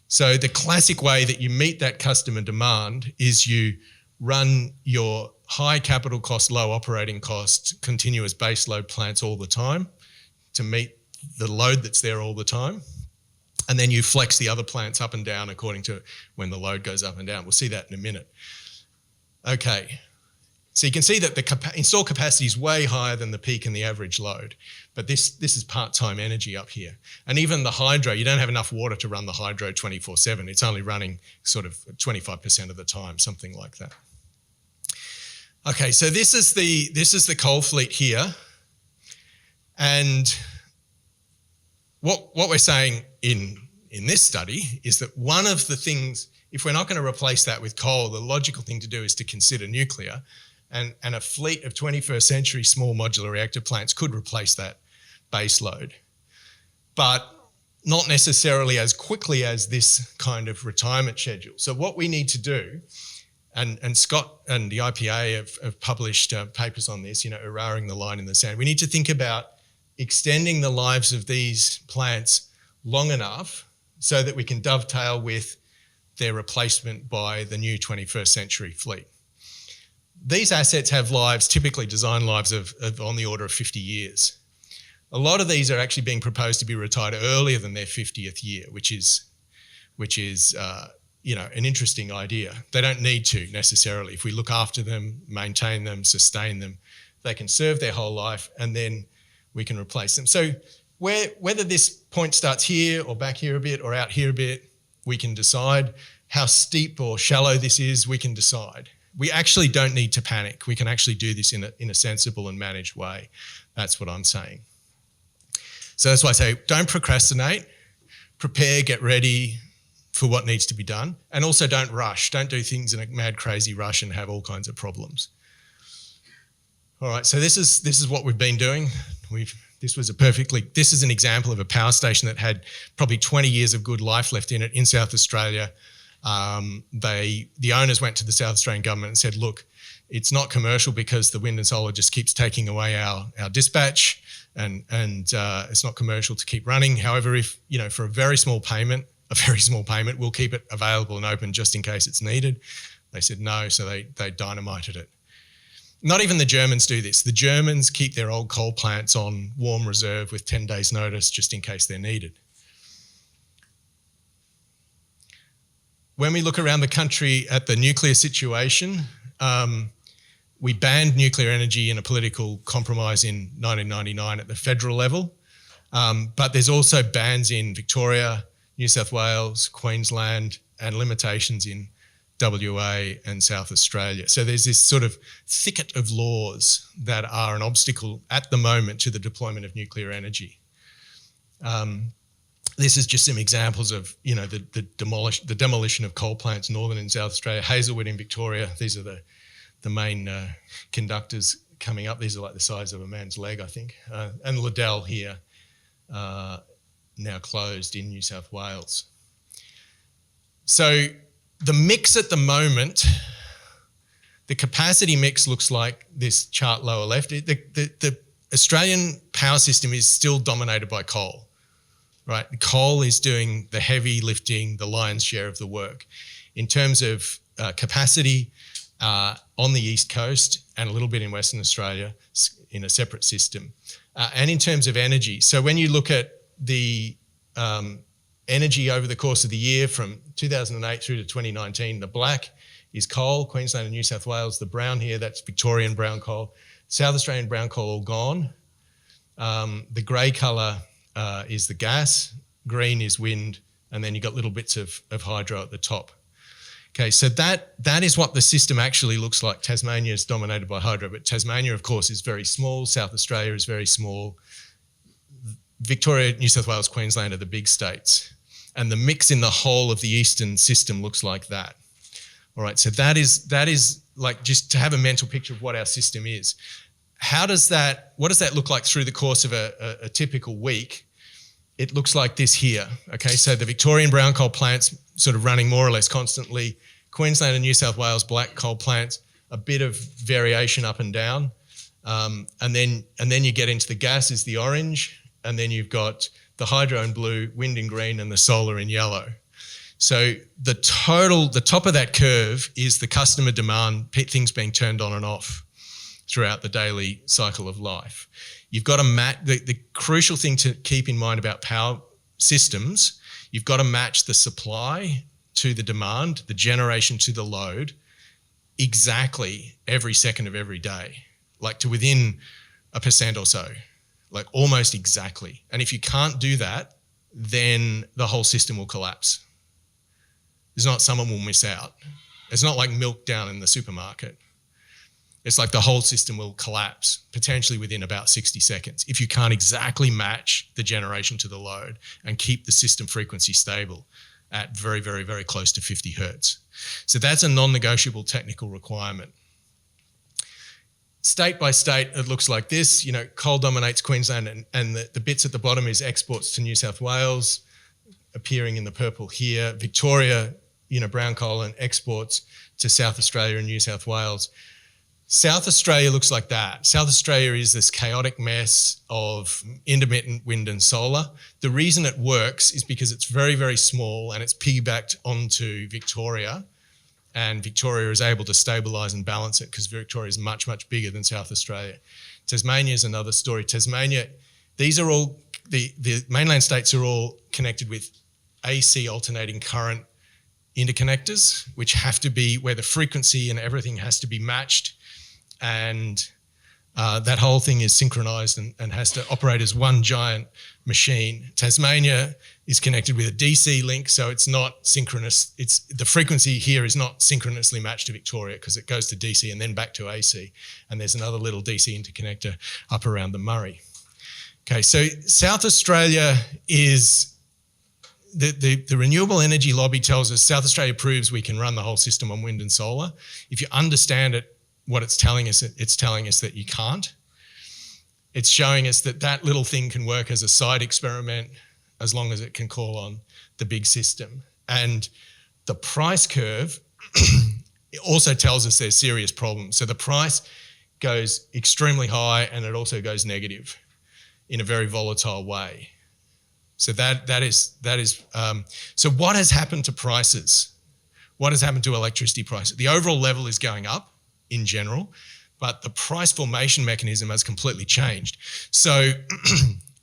So the classic way that you meet that customer demand is you run your high capital cost, low operating cost, continuous base load plants all the time to meet the load that's there all the time. And then you flex the other plants up and down according to when the load goes up and down. We'll see that in a minute. Okay, so you can see that the installed capacity is way higher than the peak and the average load, but this is part-time energy up here. And even the hydro, you don't have enough water to run the hydro 24/7. It's only running sort of 25% of the time, something like that. Okay, so this is the coal fleet here. And what we're saying in this study is that one of the things, if we're not going to replace that with coal, the logical thing to do is to consider nuclear, and a fleet of 21st century small modular reactor plants could replace that base load, but not necessarily as quickly as this kind of retirement schedule. So what we need to do, and Scott and the IPA have published papers on this, erraring the line in the sand. We need to think about extending the lives of these plants long enough so that we can dovetail with their replacement by the new 21st century fleet. These assets have lives, typically design lives of on the order of 50 years. A lot of these are actually being proposed to be retired earlier than their 50th year, which is an interesting idea. They don't need to necessarily. If we look after them, maintain them, sustain them, they can serve their whole life, and then we can replace them. So whether this point starts here or back here a bit or out here a bit, we can decide. How steep or shallow this is, we can decide. We actually don't need to panic. We can actually do this in a sensible and managed way. That's what I'm saying. So that's why I say don't procrastinate, prepare, get ready for what needs to be done, and also don't rush. Don't do things in a mad, crazy rush and have all kinds of problems. All right, so this is what we've been doing. This is an example of a power station that had probably 20 years of good life left in it in South Australia. The owners went to the South Australian government and said, look, it's not commercial because the wind and solar just keeps taking away our dispatch, and it's not commercial to keep running. However, if, for a very small payment, we'll keep it available and open just in case it's needed. They said no, so they dynamited it. Not even the Germans do this. The Germans keep their old coal plants on warm reserve with 10 days notice just in case they're needed. When we look around the country at the nuclear situation, we banned nuclear energy in a political compromise in 1999 at the federal level, but there's also bans in Victoria, New South Wales, Queensland, and limitations in WA and South Australia. So there's this sort of thicket of laws that are an obstacle at the moment to the deployment of nuclear energy. This is just some examples of, the demolition of coal plants, Northern and South Australia, Hazelwood in Victoria. These are the main conductors coming up. These are like the size of a man's leg, I think. And Liddell here, now closed in New South Wales. So the mix at the moment, the capacity mix looks like this chart lower left. The Australian power system is still dominated by coal, right? Coal is doing the heavy lifting, the lion's share of the work. In terms of capacity, on the East Coast and a little bit in Western Australia in a separate system. And in terms of energy, so when you look at the energy over the course of the year from 2008 through to 2019, the black is coal, Queensland and New South Wales. The brown here, that's Victorian brown coal. South Australian brown coal all gone. The grey colour is the gas, green is wind, and then you've got little bits of hydro at the top. Okay, so that is what the system actually looks like. Tasmania is dominated by hydro, but Tasmania, of course, is very small. South Australia is very small. Victoria, New South Wales, Queensland are the big states. And the mix in the whole of the eastern system looks like that. All right, so that is like just to have a mental picture of what our system is. what does that look like through the course of a typical week? It looks like this here, okay? So the Victorian brown coal plants sort of running more or less constantly. Queensland and New South Wales black coal plants, a bit of variation up and down. And then you get into the gas is the orange, and then you've got the hydro in blue, wind in green, and the solar in yellow. So the top of that curve is the customer demand, things being turned on and off throughout the daily cycle of life. You've got to match, the crucial thing to keep in mind about power systems, you've got to match the supply to the demand, the generation to the load, exactly every second of every day, like to within 1% or so, like almost exactly. And if you can't do that, then the whole system will collapse. It's not someone will miss out. It's not like milk down in the supermarket. It's like the whole system will collapse potentially within about 60 seconds if you can't exactly match the generation to the load and keep the system frequency stable at very, very, very close to 50 hertz. So that's a non-negotiable technical requirement. State by state, it looks like this. Coal dominates Queensland, and the bits at the bottom is exports to New South Wales, appearing in the purple here. Victoria, brown coal, and exports to South Australia and New South Wales. South Australia looks like that. South Australia is this chaotic mess of intermittent wind and solar. The reason it works is because it's very, very small and it's piggybacked onto Victoria, and Victoria is able to stabilise and balance it because Victoria is much, much bigger than South Australia. Tasmania is another story. Tasmania, these are all, the mainland states are all connected with AC alternating current interconnectors, which have to be where the frequency and everything has to be matched. And that whole thing is synchronized and has to operate as one giant machine. Tasmania is connected with a DC link, so it's not synchronous. The frequency here is not synchronously matched to Victoria because it goes to DC and then back to AC. And there's another little DC interconnector up around the Murray. Okay, so South Australia is, the renewable energy lobby tells us South Australia proves we can run the whole system on wind and solar. If you understand it, what it's telling us that you can't. It's showing us that little thing can work as a side experiment as long as it can call on the big system. And the price curve it also tells us there's serious problems. So the price goes extremely high and it also goes negative in a very volatile way. So that is. So what has happened to prices? What has happened to electricity prices? The overall level is going up in general, but the price formation mechanism has completely changed. So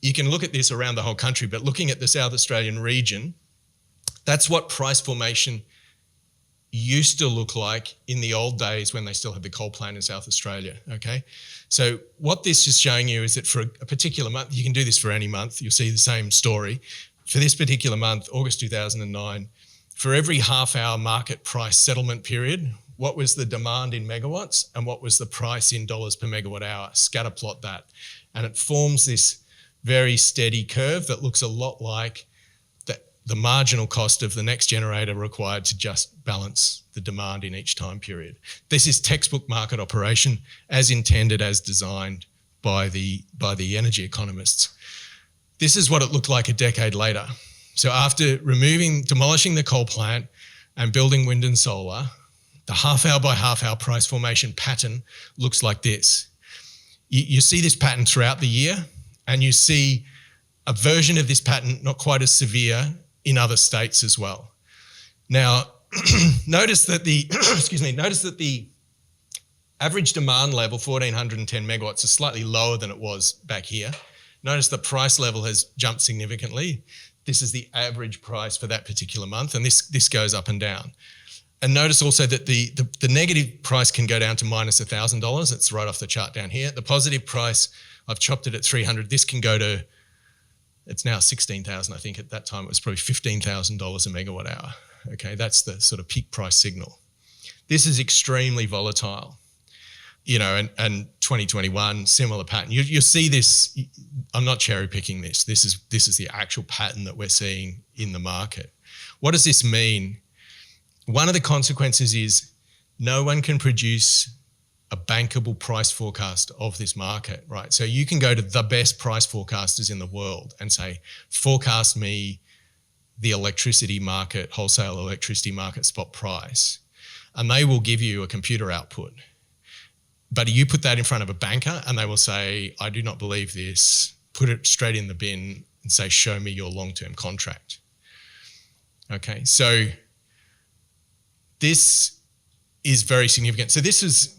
you can look at this around the whole country, but looking at the South Australian region, that's what price formation used to look like in the old days when they still had the coal plant in South Australia, okay? So what this is showing you is that for a particular month, you can do this for any month, you'll see the same story. For this particular month, August 2009, for every half-hour market price settlement period, what was the demand in megawatts and what was the price in dollars per megawatt hour? Scatter plot that. And it forms this very steady curve that looks a lot like the marginal cost of the next generator required to just balance the demand in each time period. This is textbook market operation as intended, as designed by the energy economists. This is what it looked like a decade later. So after demolishing the coal plant and building wind and solar, the half-hour by half-hour price formation pattern looks like this. You see this pattern throughout the year, and you see a version of this pattern not quite as severe in other states as well. Now, notice that the average demand level, 1,410 megawatts, is slightly lower than it was back here. Notice the price level has jumped significantly. This is the average price for that particular month, and this goes up and down. And notice also that the negative price can go down to minus $1,000. It's right off the chart down here. The positive price, I've chopped it at 300. This can go to, it's now 16,000. I think at that time it was probably $15,000 a megawatt hour. Okay, that's the sort of peak price signal. This is extremely volatile. And 2021, similar pattern. You see this, I'm not cherry picking this. This is the actual pattern that we're seeing in the market. What does this mean? One of the consequences is no one can produce a bankable price forecast of this market, right? So you can go to the best price forecasters in the world and say, forecast me the electricity market, wholesale electricity market spot price, and they will give you a computer output. But you put that in front of a banker and they will say, I do not believe this, put it straight in the bin and say, show me your long-term contract. Okay, so this is very significant. So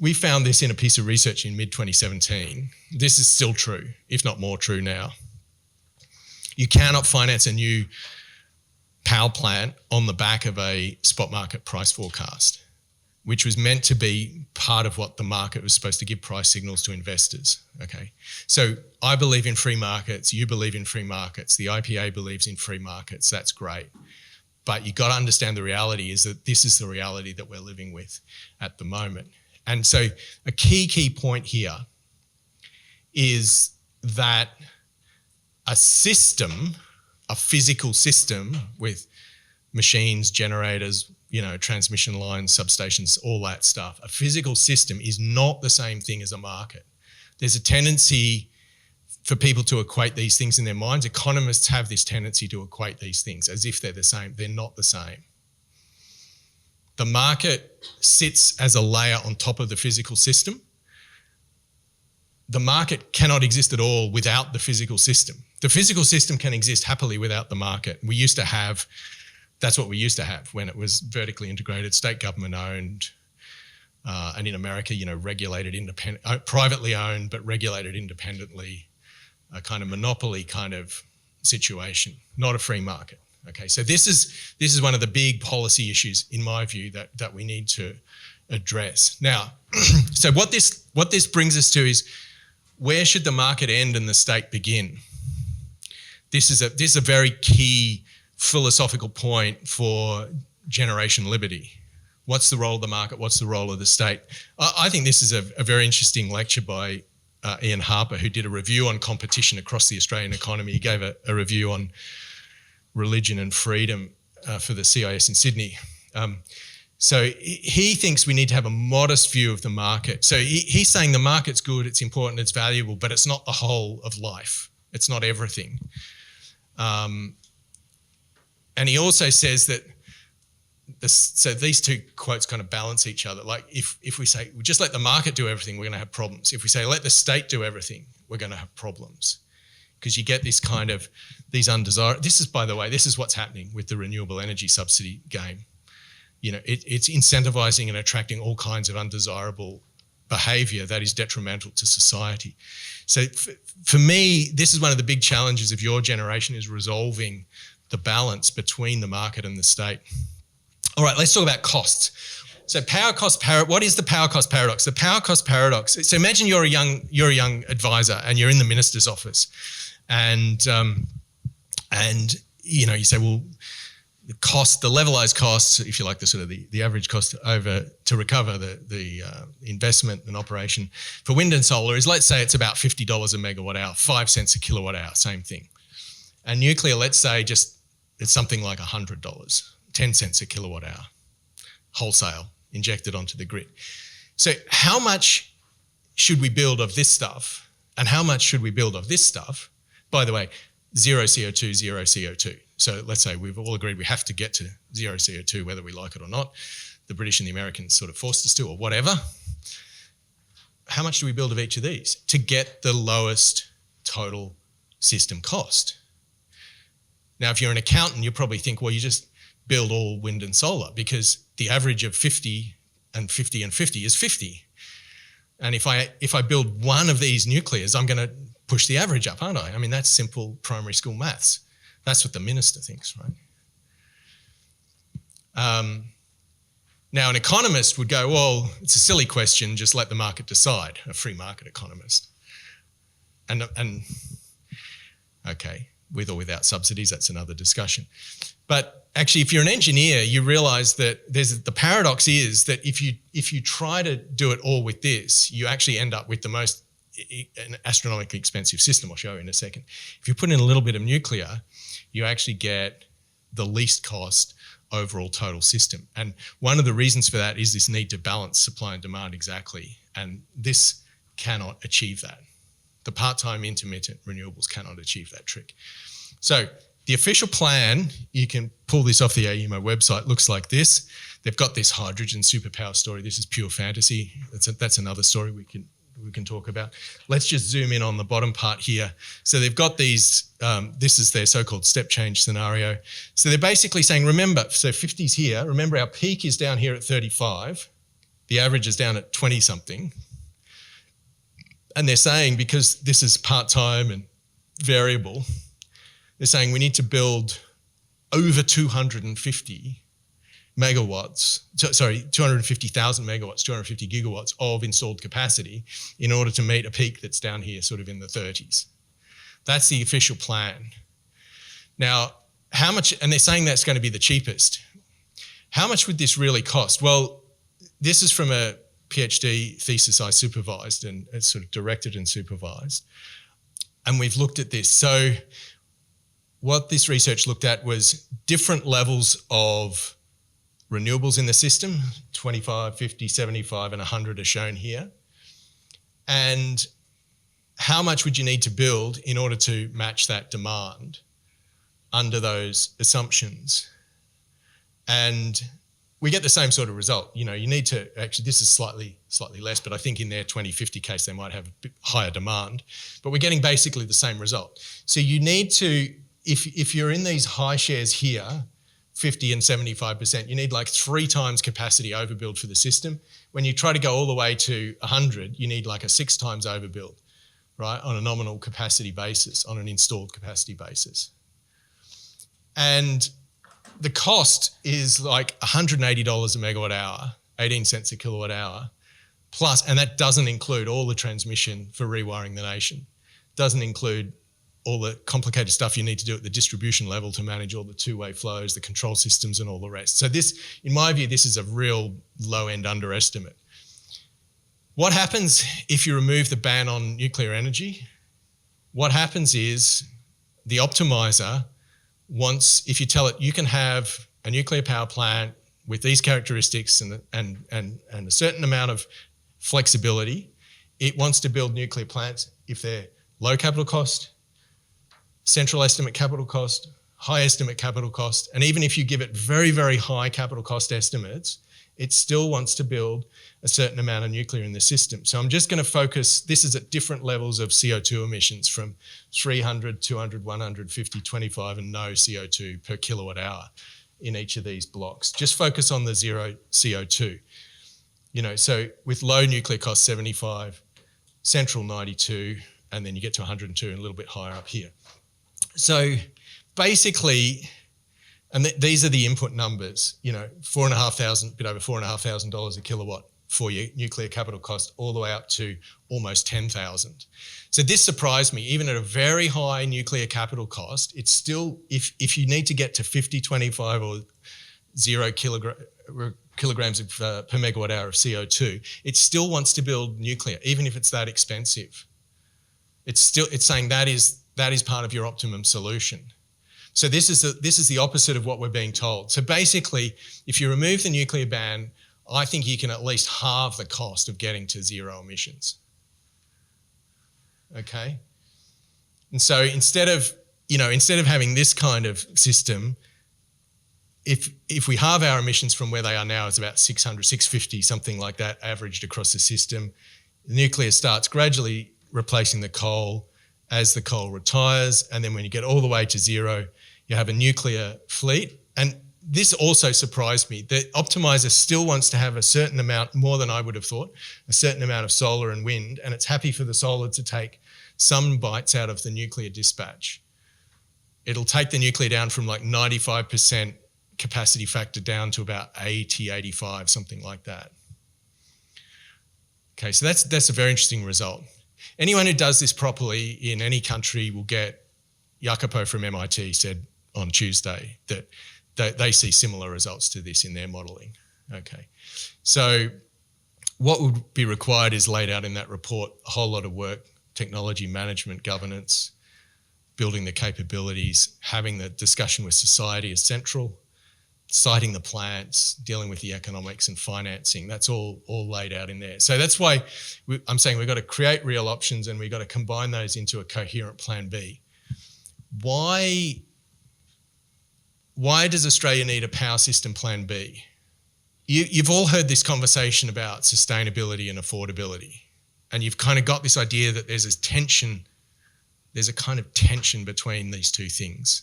we found this in a piece of research in mid-2017. This is still true, if not more true now. You cannot finance a new power plant on the back of a spot market price forecast, which was meant to be part of what the market was supposed to give price signals to investors, okay? So I believe in free markets, you believe in free markets, the IPA believes in free markets, that's great. But you've got to understand the reality is that this is the reality that we're living with at the moment. And so a key point here is that a system, a physical system with machines, generators, transmission lines, substations, all that stuff, a physical system is not the same thing as a market. There's a tendency for people to equate these things in their minds. Economists have this tendency to equate these things as if they're the same. They're not the same. The market sits as a layer on top of the physical system. The market cannot exist at all without the physical system. The physical system can exist happily without the market. That's what we used to have when it was vertically integrated, state government owned, and in America, regulated privately owned, but regulated independently, a kind of monopoly kind of situation, not a free market. Okay, so this is one of the big policy issues, in my view, that we need to address. Now, so what this brings us to is, where should the market end and the state begin? This is a very key philosophical point for generation liberty. What's the role of the market? What's the role of the state? I think this is a very interesting lecture by Ian Harper, who did a review on competition across the Australian economy. He gave a review on religion and freedom for the CIS in Sydney. So he thinks we need to have a modest view of the market. So he's saying the market's good, it's important, it's valuable, but it's not the whole of life. It's not everything. And he also says that so these two quotes kind of balance each other. Like if we say, just let the market do everything, we're going to have problems. If we say, let the state do everything, we're going to have problems. Because you get this kind of, these undesirable, by the way, this is what's happening with the renewable energy subsidy game. It's incentivizing and attracting all kinds of undesirable behavior that is detrimental to society. So for me, this is one of the big challenges of your generation, is resolving the balance between the market and the state. All right, let's talk about costs. So what is the power cost paradox? The power cost paradox, so imagine you're a young advisor and you're in the minister's office, and you say, well, the levelized costs, if you like, the average cost to recover the investment and operation for wind and solar is, let's say it's about $50 a megawatt hour, 5 cents a kilowatt hour, same thing. And nuclear, let's say it's something like $100, 10 cents a kilowatt hour, wholesale, injected onto the grid. So how much should we build of this stuff, and how much should we build of this stuff? By the way, zero CO2, zero CO2. So let's say we've all agreed we have to get to zero CO2, whether we like it or not. The British and the Americans sort of forced us to, or whatever. How much do we build of each of these to get the lowest total system cost? Now, if you're an accountant, you probably think, well, you just build all wind and solar, because the average of 50 and 50 and 50 is 50. And if I build one of these nuclears, I'm going to push the average up, aren't I? I mean, that's simple primary school maths. That's what the minister thinks, right? Now, an economist would go, well, it's a silly question, just let the market decide, a free market economist. And okay, with or without subsidies, that's another discussion. But actually, if you're an engineer, you realise that the paradox is that if you try to do it all with this, you actually end up with the most astronomically expensive system. I'll show you in a second. If you put in a little bit of nuclear, you actually get the least cost overall total system. And one of the reasons for that is this need to balance supply and demand exactly. And this cannot achieve that. The part-time intermittent renewables cannot achieve that trick. So the official plan, you can pull this off the AEMO website, looks like this. They've got this hydrogen superpower story. This is pure fantasy. That's another story we can talk about. Let's just zoom in on the bottom part here. So they've got these, this is their so-called step change scenario. So they're basically saying, remember, so 50's here. Remember our peak is down here at 35. The average is down at 20 something. And they're saying, because this is part-time and variable, they're saying we need to build over 250 megawatts, 250,000 megawatts, 250 gigawatts of installed capacity in order to meet a peak that's down here sort of in the 30s. That's the official plan. Now, how much, and they're saying that's going to be the cheapest. How much would this really cost? Well, this is from a PhD thesis I supervised and it's sort of directed and supervised. And we've looked at this. So what this research looked at was different levels of renewables in the system, 25, 50, 75, and 100 are shown here. And how much would you need to build in order to match that demand under those assumptions? And we get the same sort of result. You know, you need to, actually this is slightly less, but I think in their 2050 case, they might have a bit higher demand, but we're getting basically the same result. So you need to, if you're in these high shares here, 50 and 75%, you need like 3 times capacity overbuild for the system. When you try to go all the way to 100, you need like a 6 times overbuild, right? On a nominal capacity basis, on an installed capacity basis. And the cost is like $180 a megawatt hour, 18 cents a kilowatt hour, plus, and that doesn't include all the transmission for rewiring the nation. Doesn't include all the complicated stuff you need to do at the distribution level to manage all the two-way flows, the control systems and all the rest. So this, in my view, this is a real low-end underestimate. What happens if you remove the ban on nuclear energy? What happens is the optimizer wants, if you tell it you can have a nuclear power plant with these characteristics and a certain amount of flexibility, it wants to build nuclear plants if they're low capital cost, central estimate capital cost, high estimate capital cost, and even if you give it very, very high capital cost estimates, it still wants to build a certain amount of nuclear in the system. So I'm just going to focus, this is at different levels of CO2 emissions from 300, 200, 150, 25 and no CO2 per kilowatt hour in each of these blocks. Just focus on the zero CO2. You know, so with low nuclear cost 75, central 92, and then you get to 102 and a little bit higher up here. So basically, and these are the input numbers, you know, $4,500, bit over $4,500 a kilowatt for your nuclear capital cost, all the way up to almost 10,000. So this surprised me. Even at a very high nuclear capital cost, it's still, if you need to get to 50, 25 or 0 kilograms per megawatt hour of CO2, it still wants to build nuclear, even if it's that expensive. It's saying that is part of your optimum solution. So this is the opposite of what we're being told. So basically, if you remove the nuclear ban, I think you can at least halve the cost of getting to zero emissions. Okay? And so instead of having this kind of system, if we halve our emissions from where they are now, it's about 600, 650, something like that, averaged across the system. The nuclear starts gradually replacing the coal as the coal retires, and then when you get all the way to zero, you have a nuclear fleet. And this also surprised me. The optimizer still wants to have a certain amount, more than I would have thought, a certain amount of solar and wind, and it's happy for the solar to take some bites out of the nuclear dispatch. It'll take the nuclear down from like 95% capacity factor down to about 80, 85, something like that. Okay, so that's a very interesting result. Anyone who does this properly in any country will get, Jacopo from MIT said on Tuesday that they see similar results to this in their modelling. Okay, so what would be required is laid out in that report, a whole lot of work, technology management, governance, building the capabilities, having the discussion with society is central, siting the plants, dealing with the economics and financing. That's all laid out in there. So that's why I'm saying we've got to create real options and we've got to combine those into a coherent plan B. Why does Australia need a power system plan B? You've all heard this conversation about sustainability and affordability, and you've kind of got this idea that there's a kind of tension between these two things.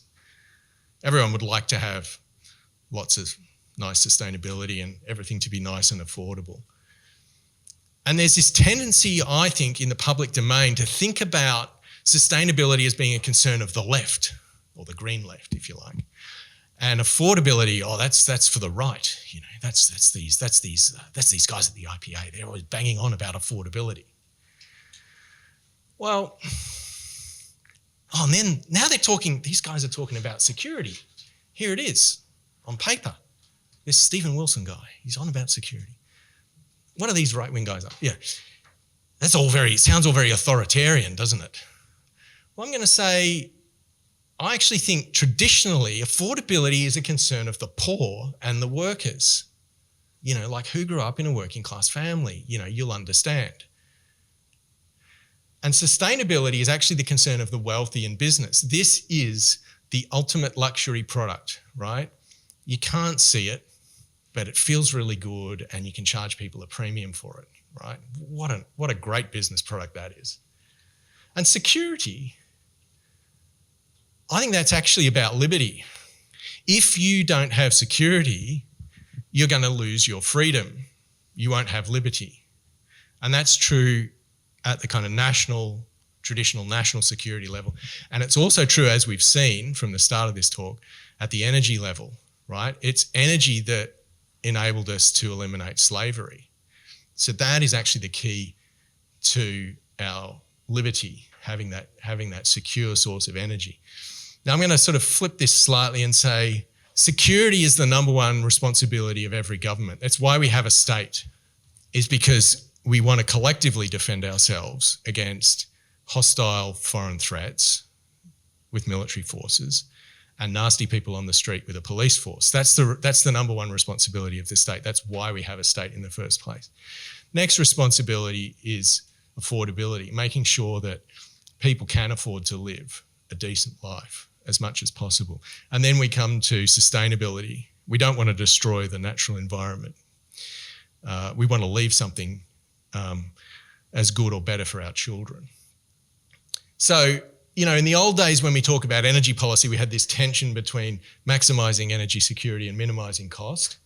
Everyone would like to have lots of nice sustainability and everything to be nice and affordable. And there's this tendency, I think, in the public domain to think about sustainability as being a concern of the left, or the green left, if you like. And affordability, that's for the right. You know, that's these guys at the IPA. They're always banging on about affordability. Well, and then now these guys are talking about security. Here it is on paper. This Stephen Wilson guy, he's on about security. What are these right-wing guys up? Yeah, sounds all very authoritarian, doesn't it? Well, I'm going to say, I actually think traditionally affordability is a concern of the poor and the workers. You know, like who grew up in a working class family, you know, you'll understand. And sustainability is actually the concern of the wealthy and business. This is the ultimate luxury product, right? You can't see it, but it feels really good and you can charge people a premium for it, right? What a great business product that is. And security, I think that's actually about liberty. If you don't have security, you're going to lose your freedom. You won't have liberty. And that's true at the kind of traditional national security level. And it's also true, as we've seen from the start of this talk, at the energy level, right? It's energy that enabled us to eliminate slavery. So that is actually the key to our liberty, having that secure source of energy. Now I'm going to sort of flip this slightly and say security is the number one responsibility of every government. That's why we have a state, is because we want to collectively defend ourselves against hostile foreign threats with military forces and nasty people on the street with a police force. That's the number one responsibility of the state. That's why we have a state in the first place. Next responsibility is affordability, making sure that people can afford to live a decent life as much as possible. And then we come to sustainability. We don't want to destroy the natural environment. We want to leave something as good or better for our children. So, you know, in the old days when we talk about energy policy, we had this tension between maximising energy security and minimising cost.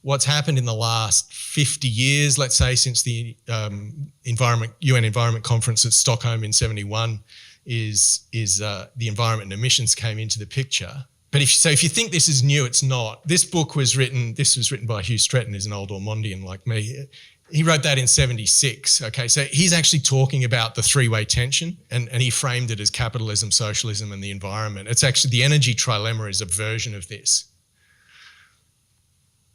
What's happened in the last 50 years, let's say, since the UN Environment Conference at Stockholm in 1971, is the environment and emissions came into the picture. But if you think this is new, it's not. This was written by Hugh Stretton, who's an old Ormondian like me. He wrote that in 1976, okay? So he's actually talking about the three-way tension, and he framed it as capitalism, socialism, and the environment. It's actually, the energy trilemma is a version of this.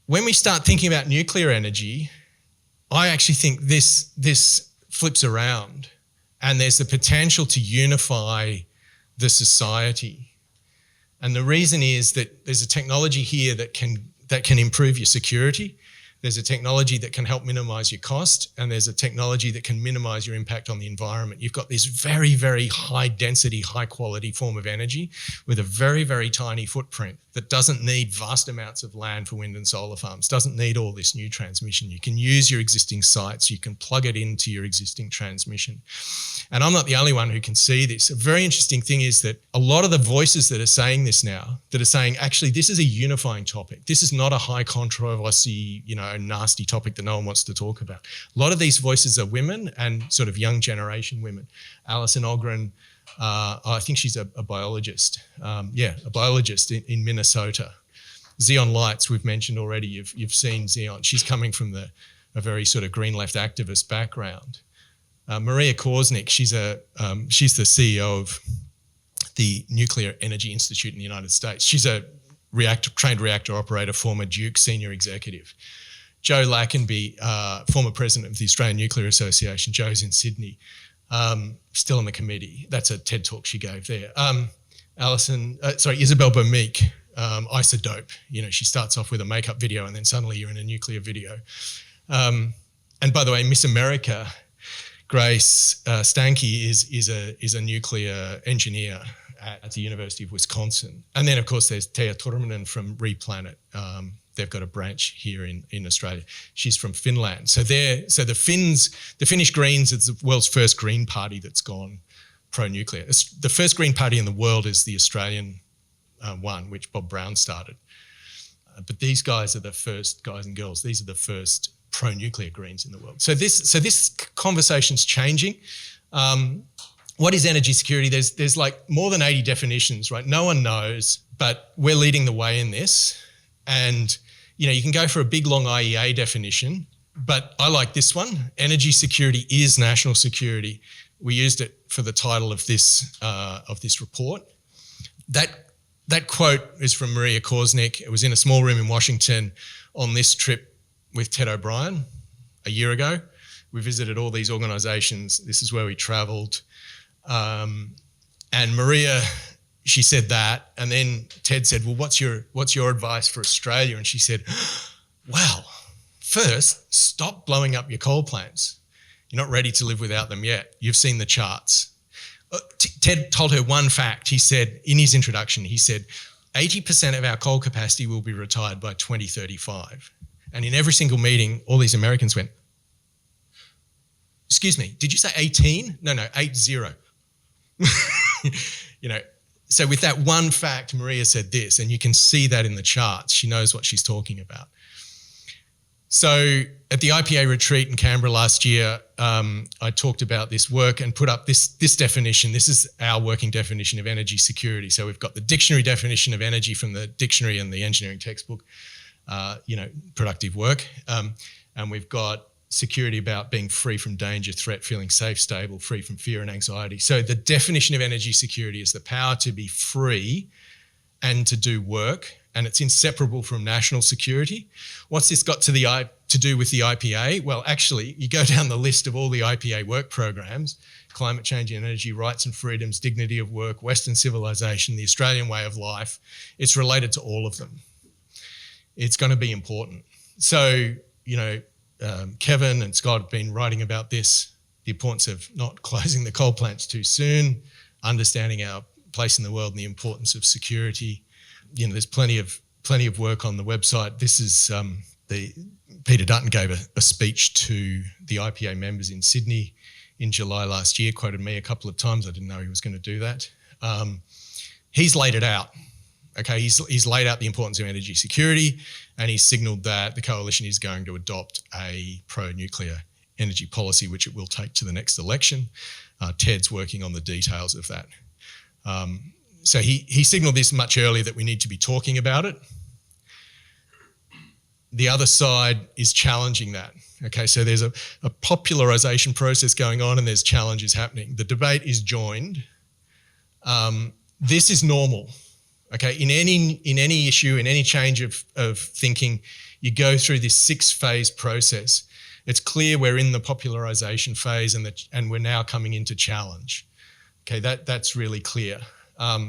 When we start thinking about nuclear energy, I actually think this flips around, and there's the potential to unify the society. And the reason is that there's a technology here that can improve your security. There's a technology that can help minimise your cost, and there's a technology that can minimise your impact on the environment. You've got this very, very high density, high quality form of energy with a very, very tiny footprint that doesn't need vast amounts of land for wind and solar farms, doesn't need all this new transmission. You can use your existing sites, you can plug it into your existing transmission. And I'm not the only one who can see this. A very interesting thing is that a lot of the voices that are saying this now, that are saying, actually, this is a unifying topic. This is not a high controversy, nasty topic that no one wants to talk about. A lot of these voices are women and sort of young generation women. Alison Ogren, I think she's a biologist. A biologist in Minnesota. Xeon Lights, we've mentioned already. You've seen Xeon. She's coming from a very sort of green left activist background. Maria Korsnick, she's the CEO of the Nuclear Energy Institute in the United States. She's a trained reactor operator, former Duke senior executive. Joe Lackenby, former president of the Australian Nuclear Association. Joe's in Sydney, still on the committee. That's a TED talk she gave there. Isabel Bomeek, isodope. She starts off with a makeup video and then suddenly you're in a nuclear video. And by the way, Miss America, Grace Stanke, is a nuclear engineer at the University of Wisconsin. And then, of course, there's Teija Turminen from Replanet. They've got a branch here in Australia. She's from Finland. So the Finnish Greens is the world's first Green Party that's gone pro-nuclear. The first Green Party in the world is the Australian one, which Bob Brown started. But these guys are the first guys and girls. These are the first pro-nuclear Greens in the world. So this conversation's changing. What is energy security? There's like more than 80 definitions, right? No one knows, but we're leading the way in this. And, you can go for a big, long IEA definition, but I like this one. Energy security is national security. We used it for the title of this report. That quote is from Maria Korsnick. It was in a small room in Washington on this trip with Ted O'Brien a year ago. We visited all these organisations. This is where we travelled. And Maria, she said that, and then Ted said, well, what's your advice for Australia? And she said, well, first, stop blowing up your coal plants. You're not ready to live without them yet. You've seen the charts. Ted told her one fact. He said, in his introduction, 80% of our coal capacity will be retired by 2035. And in every single meeting, all these Americans went, excuse me, did you say 18? No, 80. So with that one fact, Maria said this, and you can see that in the charts. She knows what she's talking about. So at the IPA retreat in Canberra last year, I talked about this work and put up this definition. This is our working definition of energy security. So we've got the dictionary definition of energy from the dictionary and the engineering textbook, productive work. And we've got security about being free from danger, threat, feeling safe, stable, free from fear and anxiety. So the definition of energy security is the power to be free and to do work, and it's inseparable from national security. What's this got to do with the IPA? Well, actually, you go down the list of all the IPA work programs: climate change and energy, rights and freedoms, dignity of work, Western civilization, the Australian way of life. It's related to all of them. It's going to be important. So, Kevin and Scott have been writing about this, the importance of not closing the coal plants too soon, understanding our place in the world and the importance of security. There's plenty of work on the website. This is Peter Dutton gave a speech to the IPA members in Sydney in July last year, quoted me a couple of times. I didn't know he was going to do that. He's laid it out. Okay, he's laid out the importance of energy security, and he's signalled that the coalition is going to adopt a pro-nuclear energy policy, which it will take to the next election. Ted's working on the details of that. So he signalled this much earlier, that we need to be talking about it. The other side is challenging that. Okay, so there's a popularisation process going on, and there's challenges happening. The debate is joined. This is normal. Okay, in any issue, in any change of thinking, you go through this 6-phase process. It's clear we're in the popularisation phase, and we're now coming into challenge. Okay, that's really clear.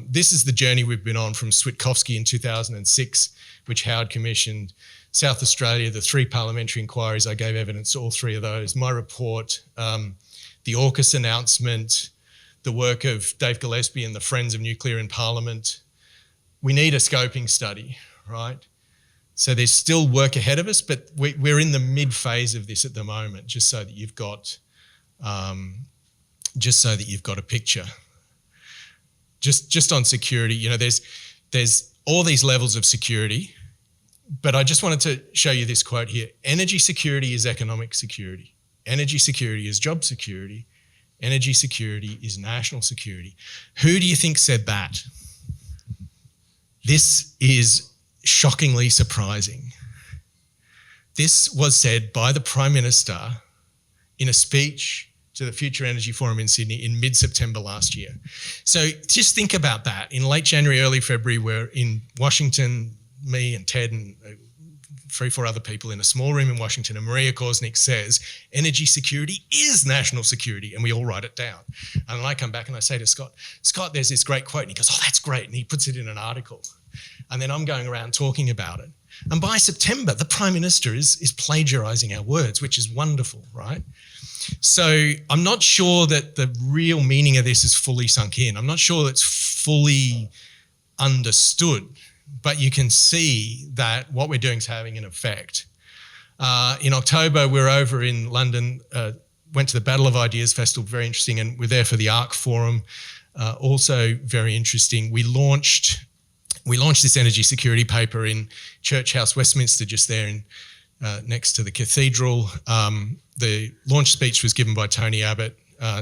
This is the journey we've been on from Switkowski in 2006, which Howard commissioned. South Australia, the 3 parliamentary inquiries, I gave evidence to all 3 of those. My report, the AUKUS announcement, the work of Dave Gillespie and the Friends of Nuclear in Parliament. We need a scoping study, right? So there's still work ahead of us, but we're in the mid-phase of this at the moment, just so that you've got a picture. Just on security, there's all these levels of security, but I just wanted to show you this quote here. Energy security is economic security. Energy security is job security. Energy security is national security. Who do you think said that? This is shockingly surprising. This was said by the Prime Minister in a speech to the Future Energy Forum in Sydney in mid-September last year. So just think about that. In late January, early February, we're in Washington, me and Ted and 3 or 4 other people in a small room in Washington, and Maria Korsnick says, energy security is national security, and we all write it down. And then I come back and I say to Scott, there's this great quote, and he goes, oh, that's great, and he puts it in an article. and then I'm going around talking about it. And by September, the Prime Minister is plagiarising our words, which is wonderful, right? So I'm not sure that the real meaning of this is fully sunk in. I'm not sure it's fully understood, but you can see that what we're doing is having an effect. In October, we're over in London, went to the Battle of Ideas Festival, very interesting, and we're there for the ARC Forum, also very interesting. We launched this energy security paper in Church House, Westminster, just there in next to the cathedral. The launch speech was given by Tony Abbott.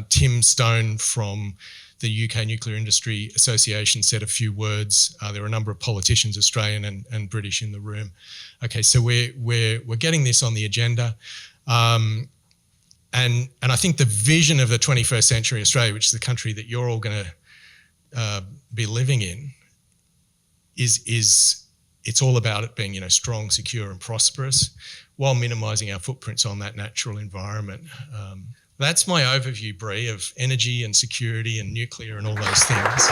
Tim Stone from the UK Nuclear Industry Association said a few words. There were a number of politicians, Australian and British, in the room. Okay, so we're getting this on the agenda. And I think the vision of the 21st century Australia, which is the country that you're all going to be living in, is it's all about it being, strong, secure and prosperous while minimising our footprints on that natural environment. That's my overview, Bree, of energy and security and nuclear and all those things.